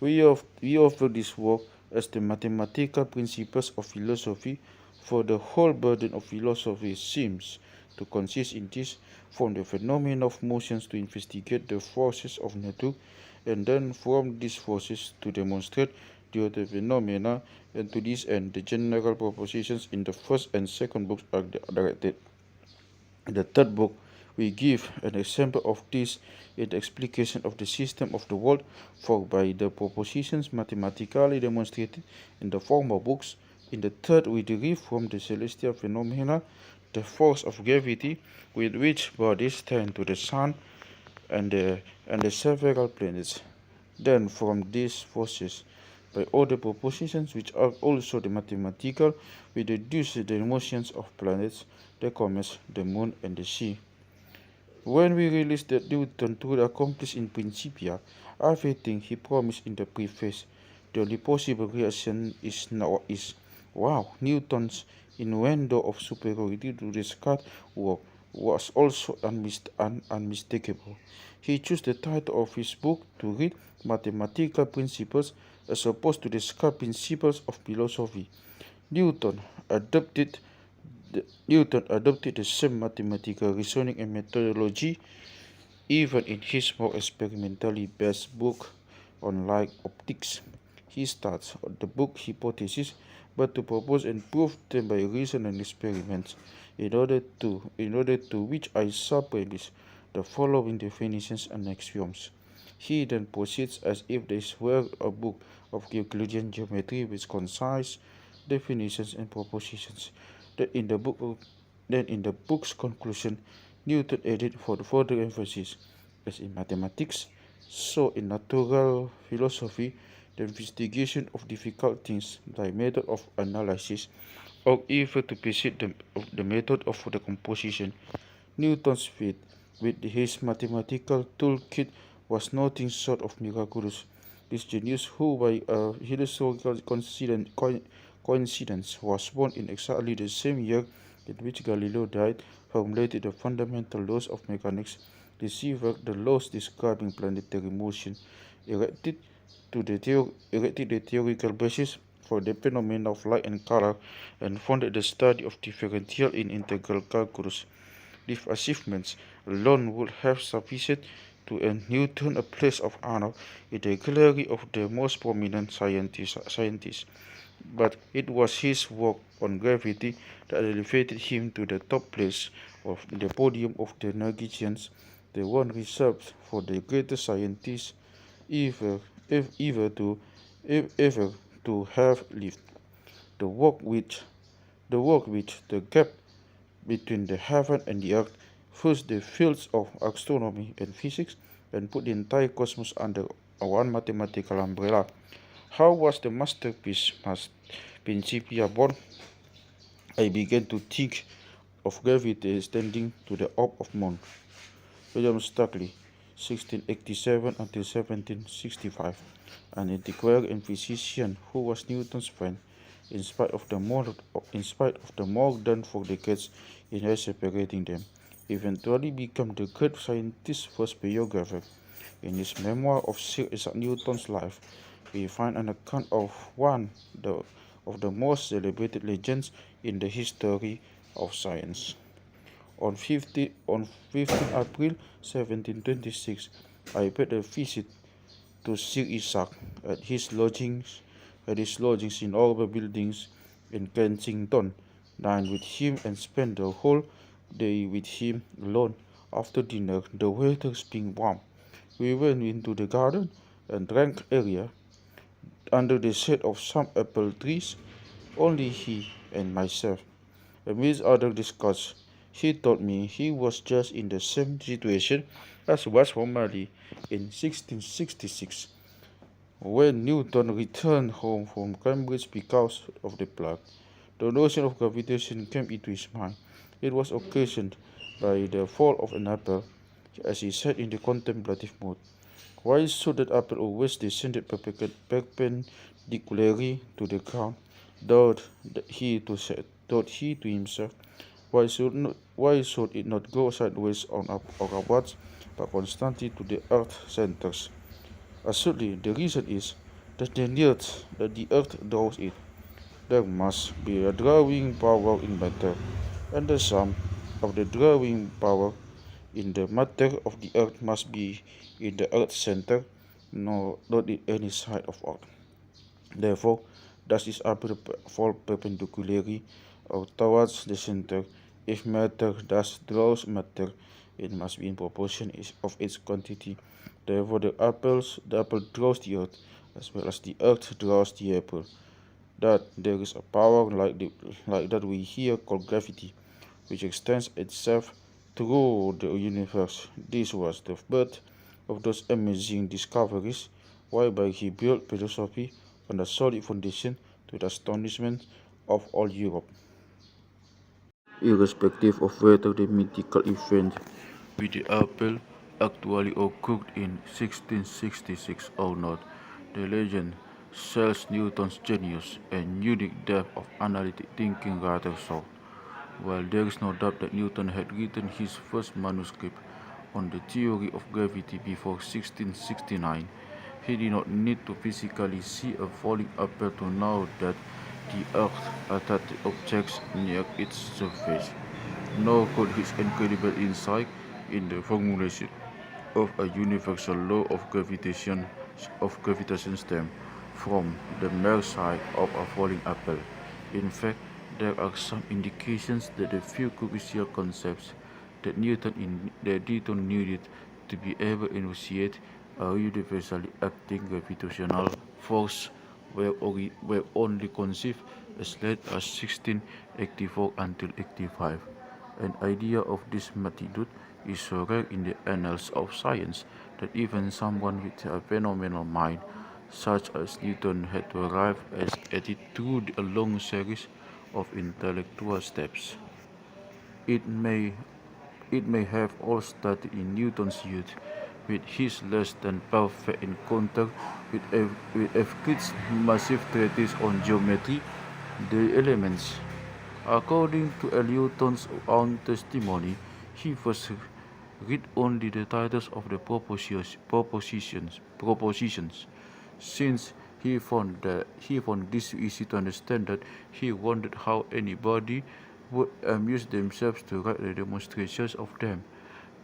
we offer this work as the mathematical principles of philosophy, for the whole burden of philosophy seems to consist in this, from the phenomena of motions to investigate the forces of nature, and then from these forces to demonstrate the other phenomena, and to this end the general propositions in the first and second books are directed. In the third book, we give an example of this in the explication of the system of the world, for by the propositions mathematically demonstrated in the former books. In the third, we derive from the celestial phenomena the force of gravity with which bodies tend to the sun and the several planets. Then, from these forces, by other propositions which are also the mathematical, we deduce the motions of planets, the comets, the moon, and the sea. When we realize that Newton would accomplish in Principia everything he promised in the preface, the only possible reaction is wow, Newton's innuendo of superiority to Descartes' work was also unmistakable. He chose the title of his book to read Mathematical Principles as opposed to Descartes' Principles of Philosophy. Newton adopted the same mathematical reasoning and methodology even in his more experimentally based book on light optics. He starts the book hypothesis, but to propose and prove them by reason and experiments, in order to which I subpremise the following definitions and axioms. He then proceeds as if this were a book of Euclidean geometry with concise definitions and propositions. Then in the book's conclusion, Newton added for the further emphasis, as in mathematics, so in natural philosophy, the investigation of difficult things by method of analysis, or even to proceed the method of the composition. Newton's feat with his mathematical toolkit was nothing short of miraculous. This genius, who by a historical coincidence was born in exactly the same year in which Galileo died, formulated the fundamental laws of mechanics, deciphered the laws describing planetary motion, erected the theoretical basis for the phenomena of light and color, and founded the study of differential in integral calculus. These achievements alone would have sufficed to earn Newton a place of honor in the gallery of the most prominent scientists. But it was his work on gravity that elevated him to the top place of the podium of the logicians, the one reserved for the greatest scientists ever, ever to ever to have lived. The work which the gap between the heaven and the earth, fused the fields of astronomy and physics, and put the entire cosmos under one mathematical umbrella. How was the masterpiece Principia born? I began to think of gravity extending to the orb of moon. William Stuckley, 1687 until 1765, an antiquary and physician who was Newton's friend, in spite of the more done for decades in separating them, eventually became the great scientist's first biographer. In his memoir of Sir Isaac Newton's life, we find an account of one of the most celebrated legends in the history of science. On 15 April 1726, I paid a visit to Sir Isaac at his lodgings in Orber Buildings in Kensington, dined with him and spent the whole day with him alone. After dinner, the weather being warm, we went into the garden and drank area under the shade of some apple trees, only he and myself. Amidst other discourse, He told me he was just in the same situation as was formerly in 1666, when Newton returned home from Cambridge because of the plague. The notion of gravitation came into his mind. It was occasioned by the fall of an apple, as he sat in the contemplative mood. Why should that apple always descend perpendicularly to the ground? Thought he to himself. Why should it not go sideways on up or upwards, but constantly to the earth centers? Assuredly, the reason is that the earth draws it. There must be a drawing power in matter, and the sum of the drawing power in the matter of the earth must be in the earth's center, not in any side of earth. Therefore, does this apple fall perpendicularly or towards the center? If matter thus draws matter, it must be in proportion of its quantity. Therefore, the apple draws the earth, as well as the earth draws the apple. That there is a power like that we here call gravity, which extends itself through the universe. This was the birth of those amazing discoveries, whereby he built philosophy on a solid foundation to the astonishment of all Europe. Irrespective of whether the mythical event with the apple actually occurred in 1666 or not, the legend sells Newton's genius and unique depth of analytic thinking rather so. While there is no doubt that Newton had written his first manuscript on the theory of gravity before 1669, he did not need to physically see a falling apple to know that the Earth attracted objects near its surface, nor could his incredible insight in the formulation of a universal law of gravitation stem from the mere sight of a falling apple. In fact, there are some indications that the few crucial concepts that Newton needed to be able to enunciate a universally acting gravitational force were only conceived as late as 1684 until 85. An idea of this magnitude is so rare in the annals of science that even someone with a phenomenal mind, such as Newton, had to arrive at it through a long series of intellectual steps. It may it may have all started in Newton's youth, with his less than perfect encounter with Euclid's massive treatise on geometry, the elements. According to Newton's own testimony, he first read only the titles of the propositions. Since he found this easy to understand that he wondered how anybody would amuse themselves to write the demonstrations of them.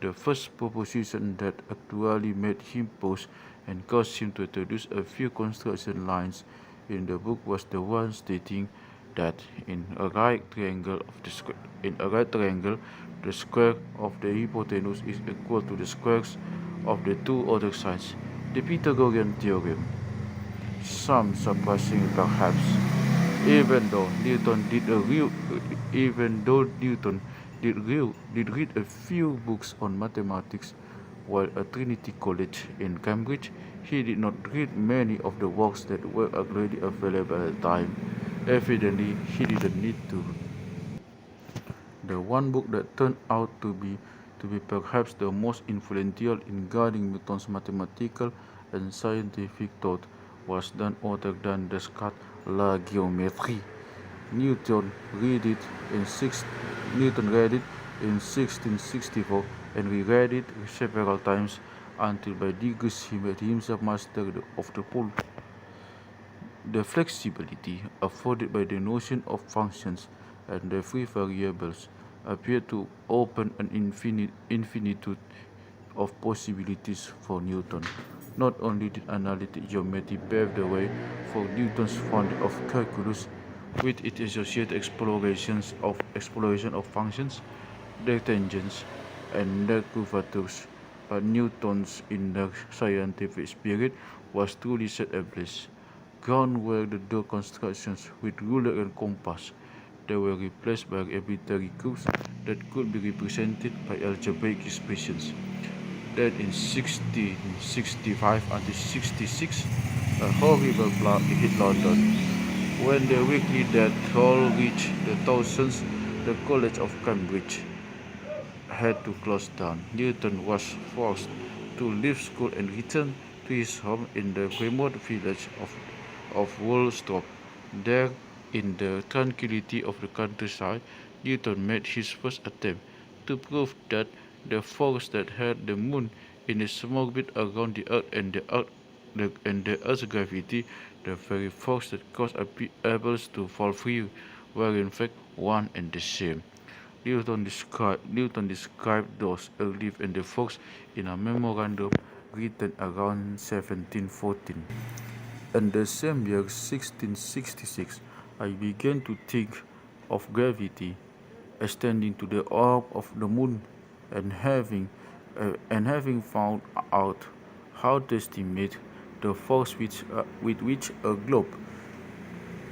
The first proposition that actually made him pause and caused him to introduce a few construction lines in the book was the one stating that in a right triangle, the square of the hypotenuse is equal to the squares of the two other sides. The Pythagorean theorem. Some surprising perhaps, even though Newton did a real, even though Newton did read a few books on mathematics while at Trinity College in Cambridge, he did not read many of the works that were already available at the time. Evidently, he didn't need to. The one book that turned out to be perhaps the most influential in guiding Newton's mathematical and scientific thought was none other than Descartes' La Géométrie. Newton read it in six, Newton read it in 1664 and reread it several times until by degrees he made himself master of the whole. The flexibility afforded by the notion of functions and the free variables appeared to open an infinitude of possibilities for Newton. Not only did analytic geometry pave the way for Newton's founding of calculus, with its associated exploration of functions, their tangents, and their curvatures, but Newton's inner scientific spirit was truly set ablaze. Ground were the door constructions with ruler and compass. They were replaced by arbitrary curves that could be represented by algebraic expressions. Then in 1665 until 66, a horrible flood hit London. When the weekly death toll reached the thousands, the College of Cambridge had to close down. Newton was forced to leave school and return to his home in the remote village of Woolsthorpe. There, in the tranquility of the countryside, Newton made his first attempt to prove that the force that held the moon in its orbit around the Earth and the Earth's gravity, the very force that caused pebbles to fall free, were in fact one and the same. Newton described those early and the force in a memorandum written around 1714. In the same year, 1666, I began to think of gravity extending to the orb of the moon, and having found out how to estimate the force with which a globe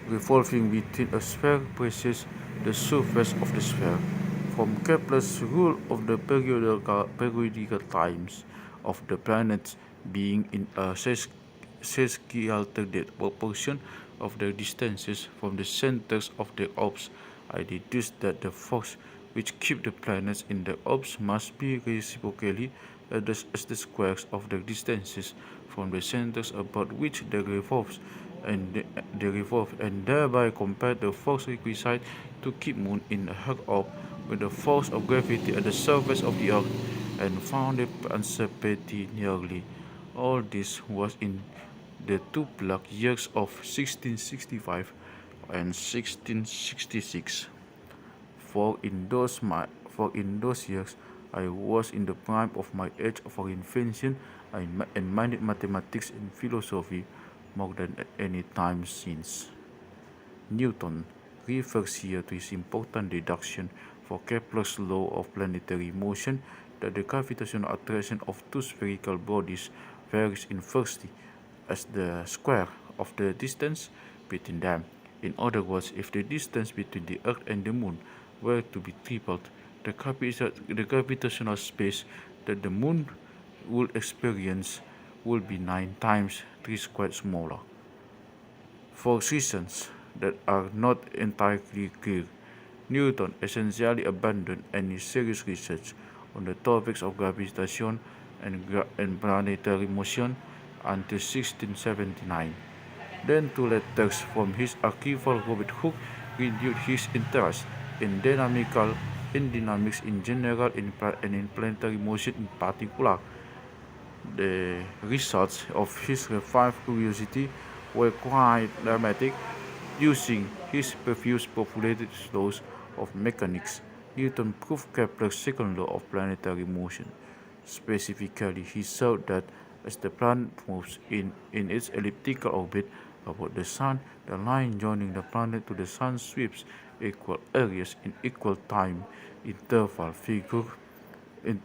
revolving within a sphere presses the surface of the sphere, from Kepler's rule of the periodical times of the planets being in a sesquialternate proportion of their distances from the centers of their orbs, I deduced that the force which keep the planets in their orbs must be reciprocally as the squares of their distances from the centers about which they revolve, and thereby compare the force requisite to keep moon in her orb with the force of gravity at the surface of the earth, and found the answer pretty nearly. All this was in the two black years of 1665 and 1666. For in those years I was in the prime of my age for invention and minded mathematics and philosophy more than at any time since. Newton refers here to his important deduction for Kepler's law of planetary motion that the gravitational attraction of two spherical bodies varies inversely as the square of the distance between them. In other words, if the distance between the Earth and the Moon were to be tripled, the gravitational space that the Moon would experience would be 9 times 3 squared smaller. For reasons that are not entirely clear, Newton essentially abandoned any serious research on the topics of gravitation and planetary motion until 1679. Then two letters from his archival Robert Hooke renewed his interest in dynamics in general and in planetary motion in particular. The results of his revived curiosity were quite dramatic. Using his previous postulated laws of mechanics, Newton proved Kepler's second law of planetary motion. Specifically, he showed that as the planet moves in its elliptical orbit about the Sun, the line joining the planet to the Sun sweeps equal areas in equal time interval figure in,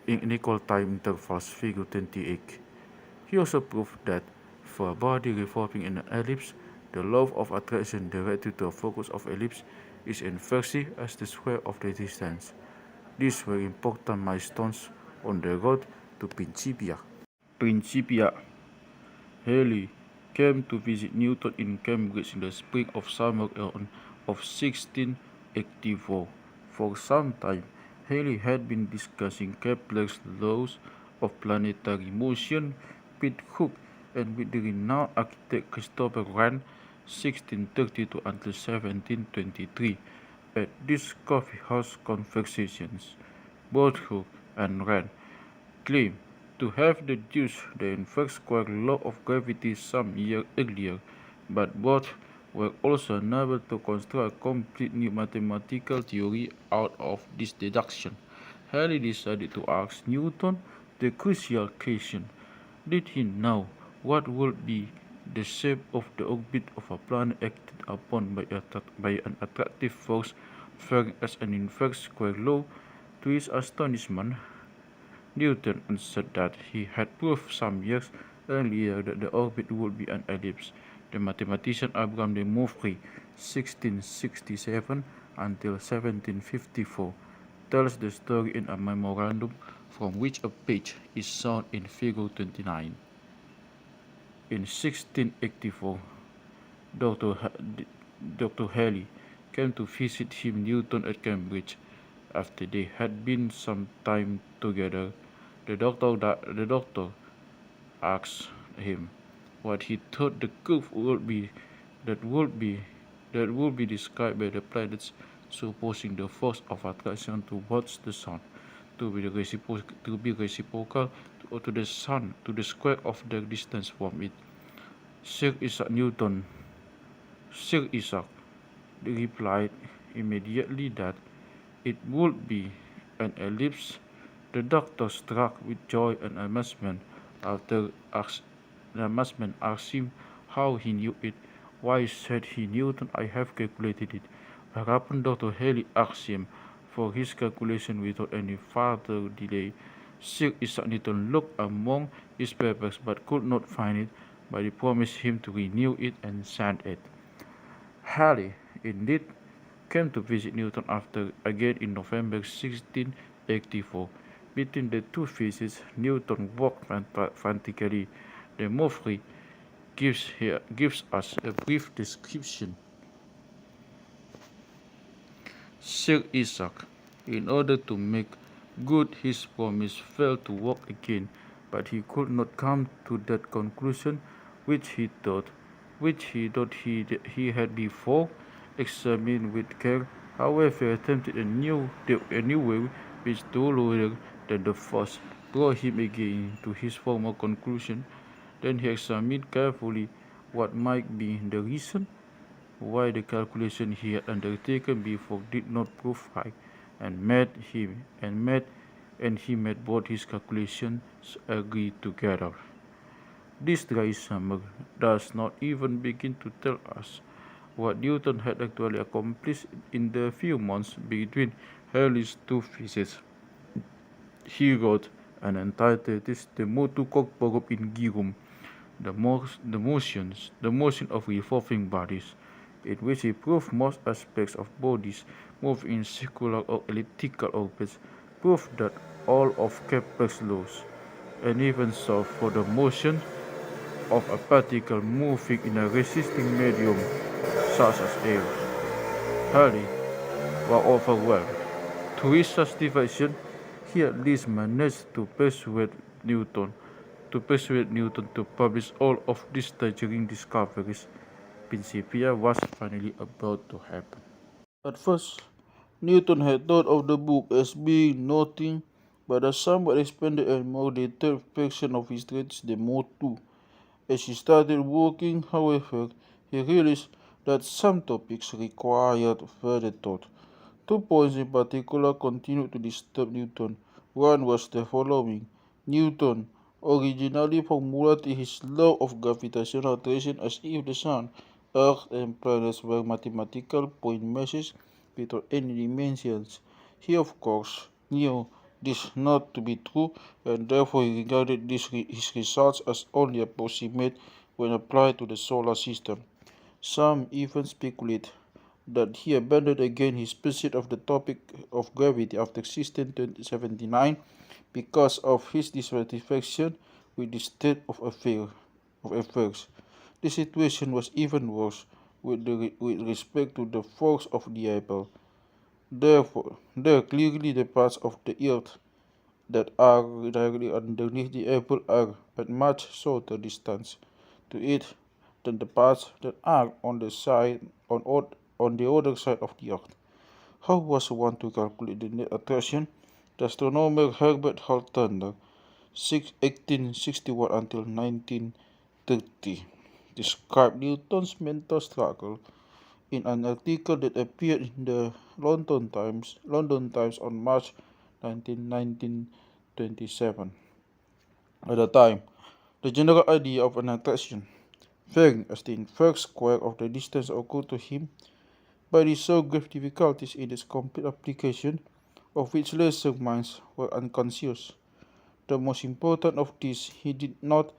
in equal time intervals figure 28. He also proved that for a body revolving in an ellipse, the law of attraction directed to a focus of ellipse is inversely as the square of the distance. These were important milestones on the road to Principia. Halley came to visit Newton in Cambridge in the spring of summer of 1684. For some time, Halley had been discussing Kepler's laws of planetary motion with Hooke and with the renowned architect Christopher Wren, 1632 until 1723. At these coffee house conversations, both Hooke and Wren claimed to have deduced the inverse square law of gravity some years earlier, but both were also unable to construct a complete new mathematical theory out of this deduction. Halley decided to ask Newton the crucial question: did he know what would be the shape of the orbit of a planet acted upon by an attractive force varying as an inverse square law? To his astonishment, Newton answered that he had proved some years earlier that the orbit would be an ellipse. The mathematician Abraham de Moivre, 1667 until 1754, tells the story in a memorandum from which a page is shown in Figure 29. In 1684, Dr. Dr. Halley came to visit him Newton at Cambridge. After they had been some time together, the doctor asked him what he thought the curve would be that would be that would be described by the planets, supposing the force of attraction towards the sun to be reciprocal to the sun to the square of the distance from it. Sir Isaac Newton Sir Isaac replied immediately that it would be an ellipse. The doctor, struck with joy and amazement, after asked him how he knew it. Why, said he, Newton, I have calculated it. Whereupon Dr. Halley asked him for his calculation without any further delay. Sir Isaac Newton looked among his papers but could not find it, but he promised him to renew it and send it. Halley, indeed, came to visit Newton again in November 1684. Between the two visits, Newton worked frantically. The Murphy gives us a brief description. Sir Isaac, in order to make good his promise, fell to work again, but he could not come to that conclusion which he thought he had before examined with care. However, attempted a new way which, though lower than the first, brought him again to his former conclusion. Then he examined carefully what might be the reason why the calculation he had undertaken before did not prove right, and he made both his calculations agree together. This dry summer does not even begin to tell us what Newton had actually accomplished in the few months between Halley's two visits. He wrote an entire treatise, De Motu Corporum Ingerum, the motion of revolving bodies, in which he proved most aspects of bodies moving in circular or elliptical orbits, proved that all of Kepler's laws, and even solved for the motion of a particle moving in a resisting medium such as air. Halley was overwhelmed. To his satisfaction, he at least managed to persuade Newton to publish all of these staggering discoveries. Principia was finally about to happen. At first, Newton had thought of the book as being nothing but a somewhat expanded and more detailed version of his treatise De Motu. As he started working, however, he realized that some topics required further thought. 2 points in particular continued to disturb Newton. One was the following. Newton originally formulated his law of gravitational attraction as if the sun, earth, and planets were mathematical point masses without any dimensions. He, of course, knew this not to be true, and therefore he regarded his results as only approximate when applied to the solar system. Some even speculate that he abandoned again his pursuit of the topic of gravity after 1679 because of his dissatisfaction with the state of affairs. The situation was even worse with respect to the force of the apple. Therefore, there clearly the parts of the earth that are directly underneath the apple are at much shorter distance to it than the parts that are on the other side of the earth. How was one to calculate the net attraction? The astronomer Herbert Hall Turner, 1861 until 1930, described Newton's mental struggle in an article that appeared in the London Times on March 19, 1927. At the time, the general idea of an attraction, varying as the inverse square of the distance, occurred to him, but he saw grave difficulties in its complete application, of which lesser minds were unconscious. The most important of these he did not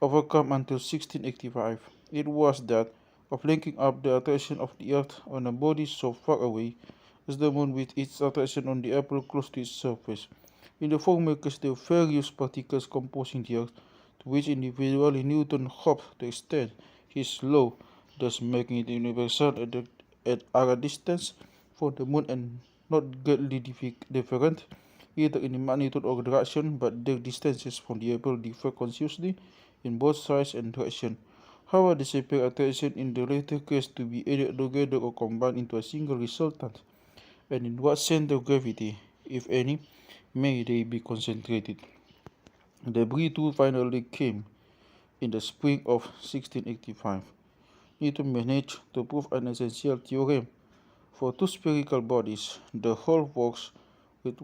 overcome until 1685. It was that of linking up the attraction of the earth on a body so far away as the Moon with its attraction on the Apple close to its surface. In the former case, the various particles composing the Earth, to which individually Newton hoped to extend his law, thus making it universal at a distance from the Moon and not greatly different either in magnitude or direction, but their distances from the Apple differ considerably in both size and direction. However, the separate attraction in the latter case to be added together or combined into a single resultant, and in what center of gravity, if any, may they be concentrated. The breakthrough finally came in the spring of 1685. Newton managed to prove an essential theorem for two spherical bodies. The whole works with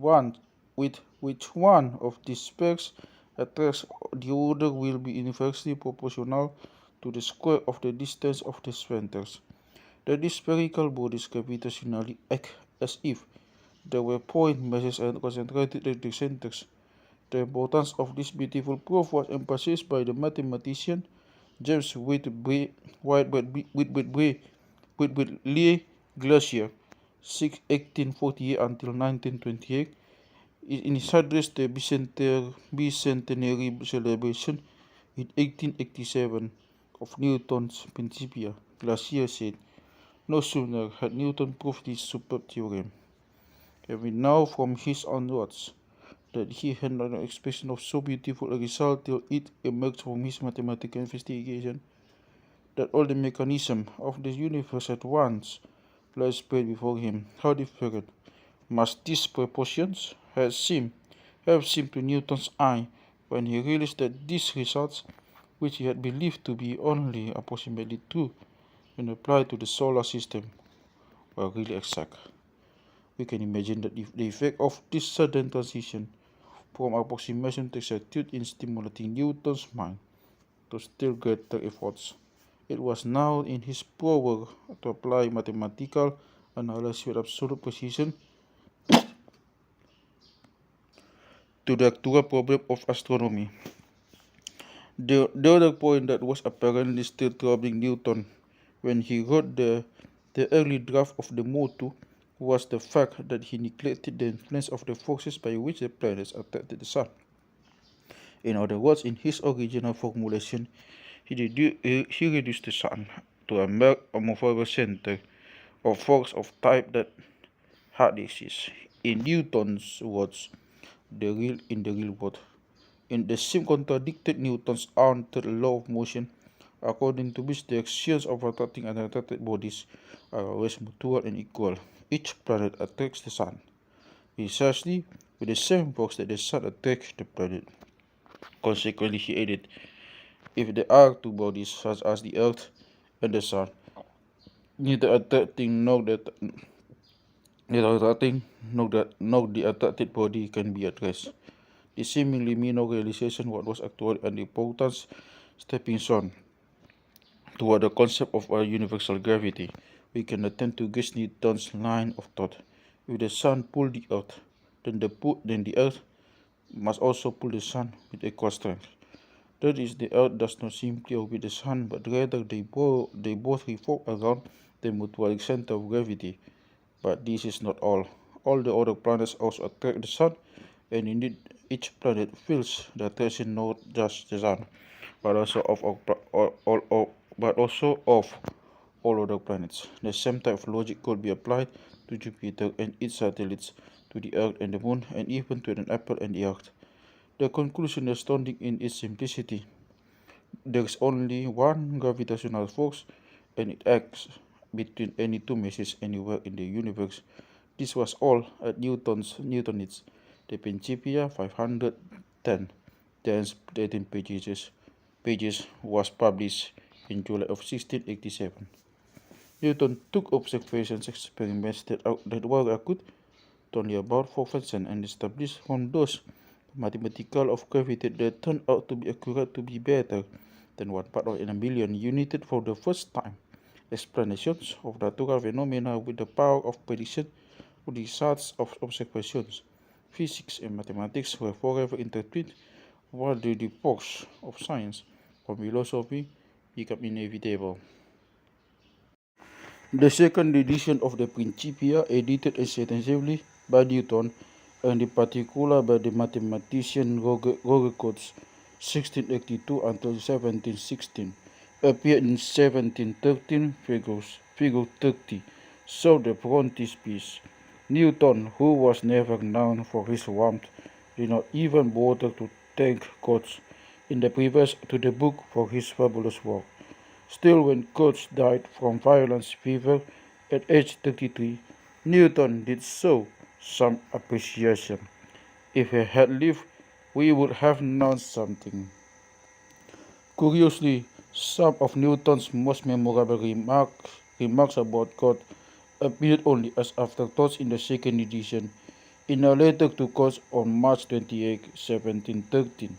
which one of these pairs attracts the other will be inversely proportional to the square of the distance of the centers. That these spherical bodies gravitationally act as if there were point masses and concentrated at their centers. The importance of this beautiful proof was emphasized by the mathematician James Whitbread Glacier, 1848 until 1928, in his address the bicentenary celebration in 1887 of Newton's Principia. Glacier said, no sooner had Newton proved this superb theorem, and we know from his own words that he had no expression of so beautiful a result till it emerged from his mathematical investigation, that all the mechanism of the universe at once lay spread before him. How different must these proportions have seemed to Newton's eye when he realized that these results, which he had believed to be only approximately true when applied to the solar system, were really exact. We can imagine that the effect of this sudden transition from approximation to exactitude in stimulating Newton's mind to still greater efforts. It was now in his power to apply mathematical analysis with absolute precision to the actual problem of astronomy. The other point that was apparently still troubling Newton when he wrote the early draft of the motto was the fact that he neglected the influence of the forces by which the planets attracted the Sun. In other words, in his original formulation, he reduced the Sun to a mere movable center or force of type that had exists. In Newton's words, in the real world, in the same contradicted Newton's own third law of motion, according to which the actions of attracting and attracted bodies are always mutual and equal. Each planet attracts the Sun, precisely with the same force that the Sun attracts the planet. Consequently, he added, if there are two bodies such as the Earth and the Sun, neither attracting nor the attracted body can be addressed. This seemingly mean no realization what was actually an important stepping stone toward the concept of a universal gravity. We can attempt to guess Newton's line of thought. If the Sun pulled the Earth, then the Earth must also pull the Sun with equal strength. That is, the Earth does not simply orbit the Sun, but rather they both revolve around the mutual center of gravity. But this is not all. All the other planets also attract the Sun, and indeed each planet feels the attraction not just the Sun, but also of all other planets. The same type of logic could be applied to Jupiter and its satellites, to the Earth and the Moon, and even to an apple and the Earth. The conclusion is astounding in its simplicity. There is only one gravitational force, and it acts between any two masses anywhere in the universe. This was all at Newton's De Principia 510. The 18 pages was published in July of 1687. Newton took observations experiments that were acute to only about 4% and established from those mathematical of gravity that turned out to be accurate to be better than 1 part in a million, united for the first time explanations of natural phenomena with the power of prediction of the results of observations. Physics and mathematics were forever intertwined, while the divorce of science from philosophy became inevitable. The second edition of the Principia, edited extensively by Newton, and in particular by the mathematician Roger 1682 until 1716, appeared in 1713, figure 30, so the frontispiece. Newton, who was never known for his warmth, did not even bother to thank Coates in the preface to the book for his fabulous work. Still, when Coates died from violent fever at age 33, Newton did show some appreciation. If he had lived, we would have known something. Curiously, some of Newton's most memorable remarks about God appeared only as afterthoughts in the second edition, in a letter to Coates on March 28, 1713.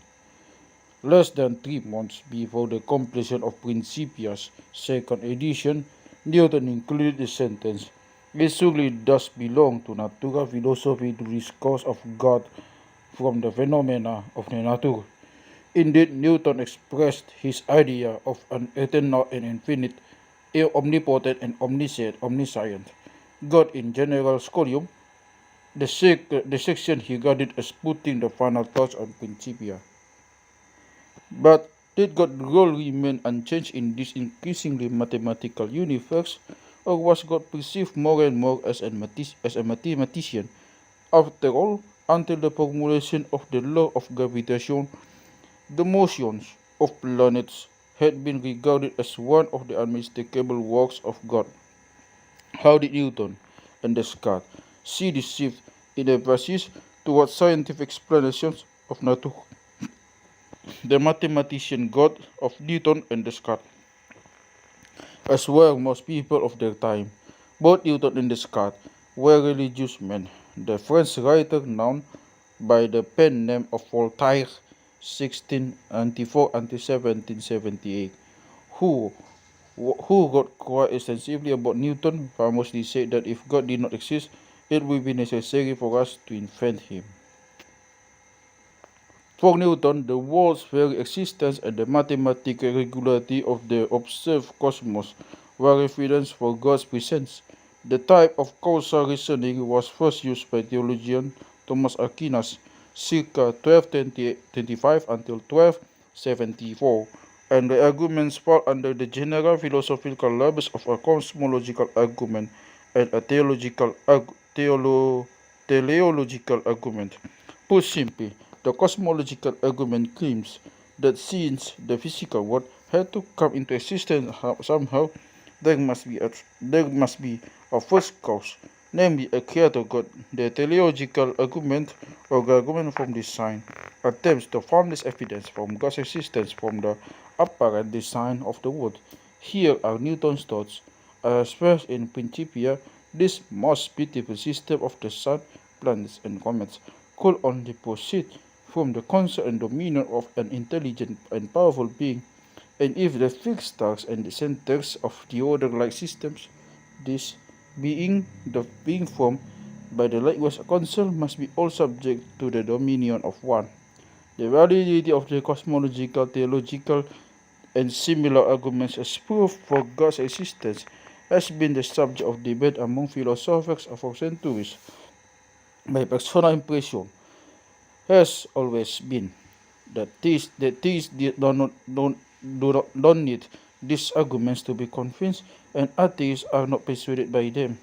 Less than 3 months before the completion of Principia's second edition, Newton included the sentence, "It surely does belong to natural philosophy to discourse of God from the phenomena of the nature." Indeed, Newton expressed his idea of an eternal and infinite, omnipotent and omniscient God in General Scholium, the section he regarded as putting the final touch on Principia. But did God's role remain unchanged in this increasingly mathematical universe, or was God perceived more and more as a mathematician? After all, until the formulation of the law of gravitation, the motions of planets had been regarded as one of the unmistakable works of God. How did Newton and Descartes see this shift in emphasis towards scientific explanations of nature? The mathematician God of Newton and Descartes, as were most people of their time. Both Newton and Descartes were religious men. The French writer known by the pen name of Voltaire, 1694 until 1778, who wrote quite extensively about Newton, famously said that if God did not exist, it would be necessary for us to invent him. For Newton, the world's very existence and the mathematical regularity of the observed cosmos were evidence for God's presence. The type of causal reasoning was first used by theologian Thomas Aquinas, circa 1225 until 1274, and the arguments fall under the general philosophical labels of a cosmological argument and a teleological argument. Put simply, the cosmological argument claims that since the physical world had to come into existence somehow, there must be a first cause, namely a creator God. The teleological argument, or the argument from design, attempts to foundless evidence from God's existence from the apparent design of the world. Here are Newton's thoughts. As expressed in Principia, this most beautiful system of the sun, planets, and comets could only proceed from the concept and dominion of an intelligent and powerful being, and if the fixed stars and the centers of the order-like systems, this being formed by the likewise council must be all subject to the dominion of one. The validity of the cosmological, theological, and similar arguments as proof for God's existence has been the subject of debate among philosophers for centuries. My personal impression has always been that theists don't need these arguments to be convinced, and atheists are not persuaded by them.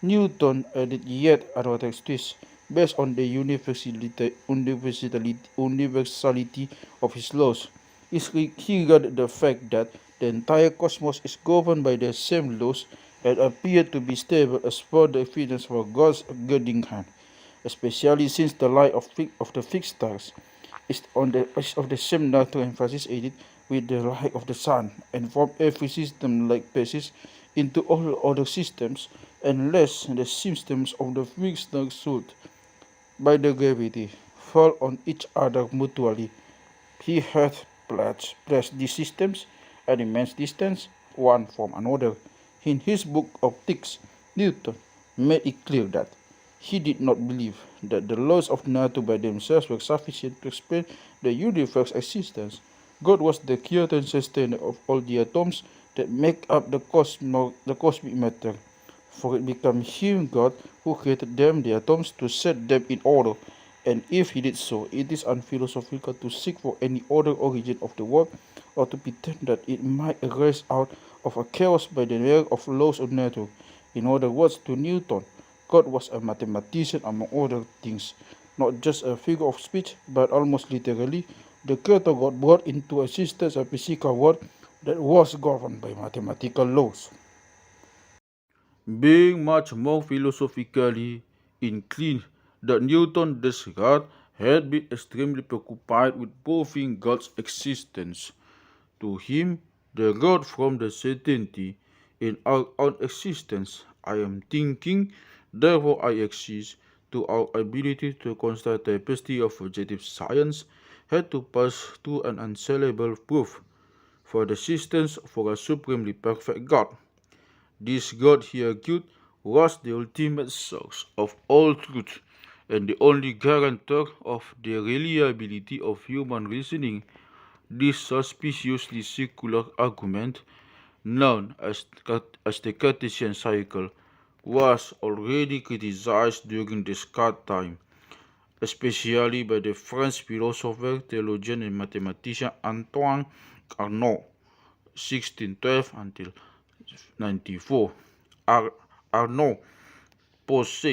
Newton added yet another twist based on the universality of his laws. He regarded the fact that the entire cosmos is governed by the same laws and appeared to be stable as further evidence for God's guiding hand, especially since the light of the fixed stars is of the same nature, emphasis aided with the light of the sun, and from every system like basis into all other systems, unless the systems of the fixed stars should, by the gravity, fall on each other mutually. He had placed these systems at immense distance one from another. In his book Optics, Newton made it clear that he did not believe that the laws of nature by themselves were sufficient to explain the universe's existence. God was the creator and sustainer of all the atoms that make up the cosmic matter. For it became him, God, who created them, the atoms, to set them in order. And if he did so, it is unphilosophical to seek for any other origin of the world, or to pretend that it might arise out of a chaos by the mere of laws of nature. In other words, to Newton, God was a mathematician among other things, not just a figure of speech, but almost literally. The creator God brought into existence a physical world that was governed by mathematical laws. Being much more philosophically inclined than Newton, Descartes had been extremely preoccupied with proving God's existence. To him, the road from the certainty in our own existence, I am thinking, therefore I exist, to our ability to construct the tapestry of objective science, had to pass through an unsellable proof for the existence for a supremely perfect God. This God, he argued, was the ultimate source of all truth and the only guarantor of the reliability of human reasoning. This suspiciously circular argument, known as the Cartesian cycle, was already criticized during Descartes' time, especially by the French philosopher, theologian, and mathematician Antoine Carnot, 1612 until 94. Arnaud posed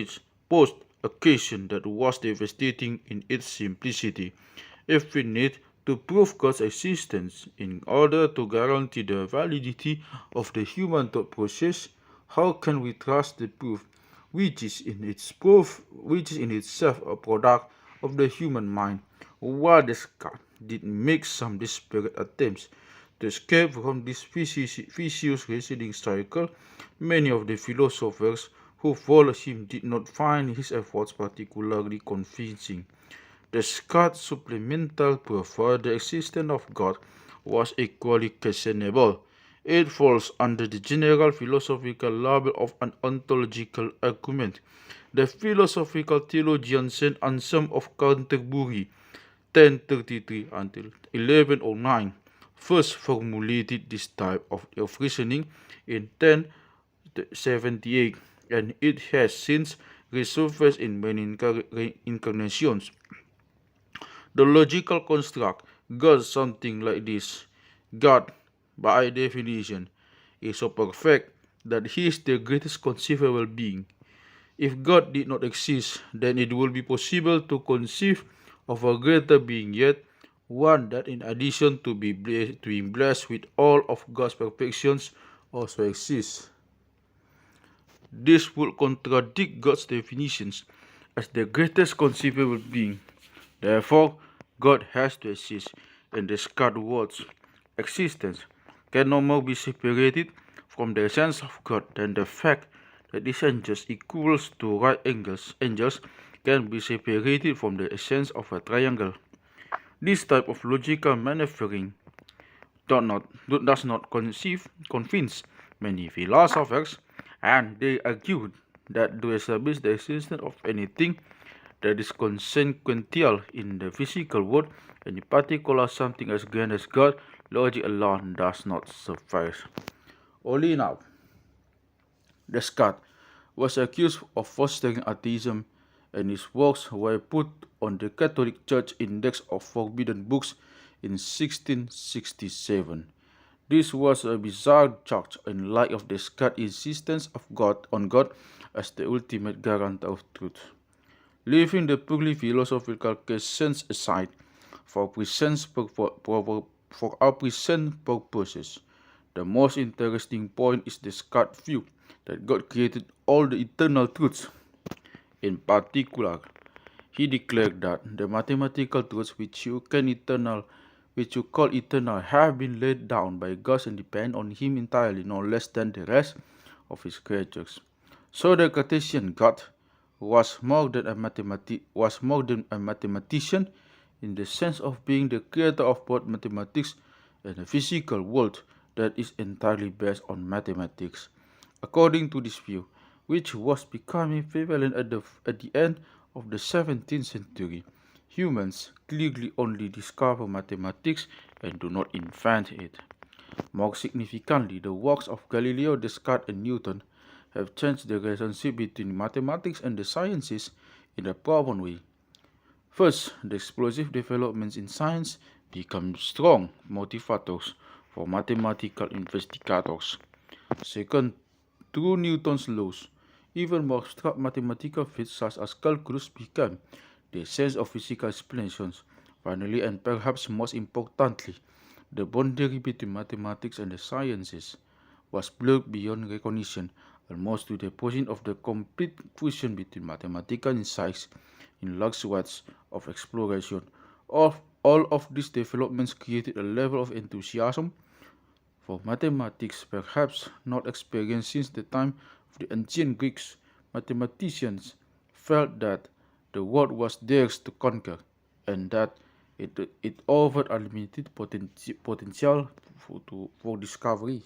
a question that was devastating in its simplicity. If we need to prove God's existence in order to guarantee the validity of the human thought process, how can we trust the proof which is in itself a product of the human mind? While Descartes did make some desperate attempts to escape from this vicious reasoning cycle, many of the philosophers who followed him did not find his efforts particularly convincing. Descartes' supplemental proof for the existence of God was equally questionable. It falls under the general philosophical label of an ontological argument. The philosophical theologian Saint Anselm of Canterbury, 1033 until 1109, first formulated this type of reasoning in 1078, and it has since resurfaced in many incarnations. The logical construct goes something like this: God, by definition, is so perfect that he is the greatest conceivable being. If God did not exist, then it would be possible to conceive of a greater being yet, one that in addition to being blessed with all of God's perfections also exists. This would contradict God's definitions as the greatest conceivable being. Therefore, God has to exist. In Descartes' words, existence can no more be separated from the essence of God than the fact that this angel equals to right angels can be separated from the essence of a triangle. This type of logical maneuvering does not convince many philosophers, and they argued that to establish the existence of anything that is consequential in the physical world, and in particular something as grand as God, logic alone does not suffice. Oddly enough, Descartes was accused of fostering atheism, and his works were put on the Catholic Church Index of Forbidden Books in 1667. This was a bizarre charge in light of Descartes' insistence on God as the ultimate guarantor of truth. Leaving the purely philosophical questions aside for our present purposes, the most interesting point is Descartes' view that God created all the eternal truths. In particular, he declared that the mathematical truths which you call eternal have been laid down by God and depend on him entirely, no less than the rest of his creatures. So the Cartesian God was more than a mathematician in the sense of being the creator of both mathematics and a physical world that is entirely based on mathematics. According to this view, which was becoming prevalent at the end of the 17th century, humans clearly only discover mathematics and do not invent it. More significantly, the works of Galileo, Descartes, and Newton have changed the relationship between mathematics and the sciences in a profound way. First, the explosive developments in science become strong motivators for mathematical investigators. Second, through Newton's laws, even more abstract mathematical feats such as calculus became the essence of physical explanations. Finally, and perhaps most importantly, the boundary between mathematics and the sciences was blurred beyond recognition, almost to the point of the complete fusion between mathematical insights in large swaths of exploration. All of these developments created a level of enthusiasm for mathematics perhaps not experienced since the time of the ancient Greeks. Mathematicians felt that the world was theirs to conquer and that it offered unlimited potential for discovery.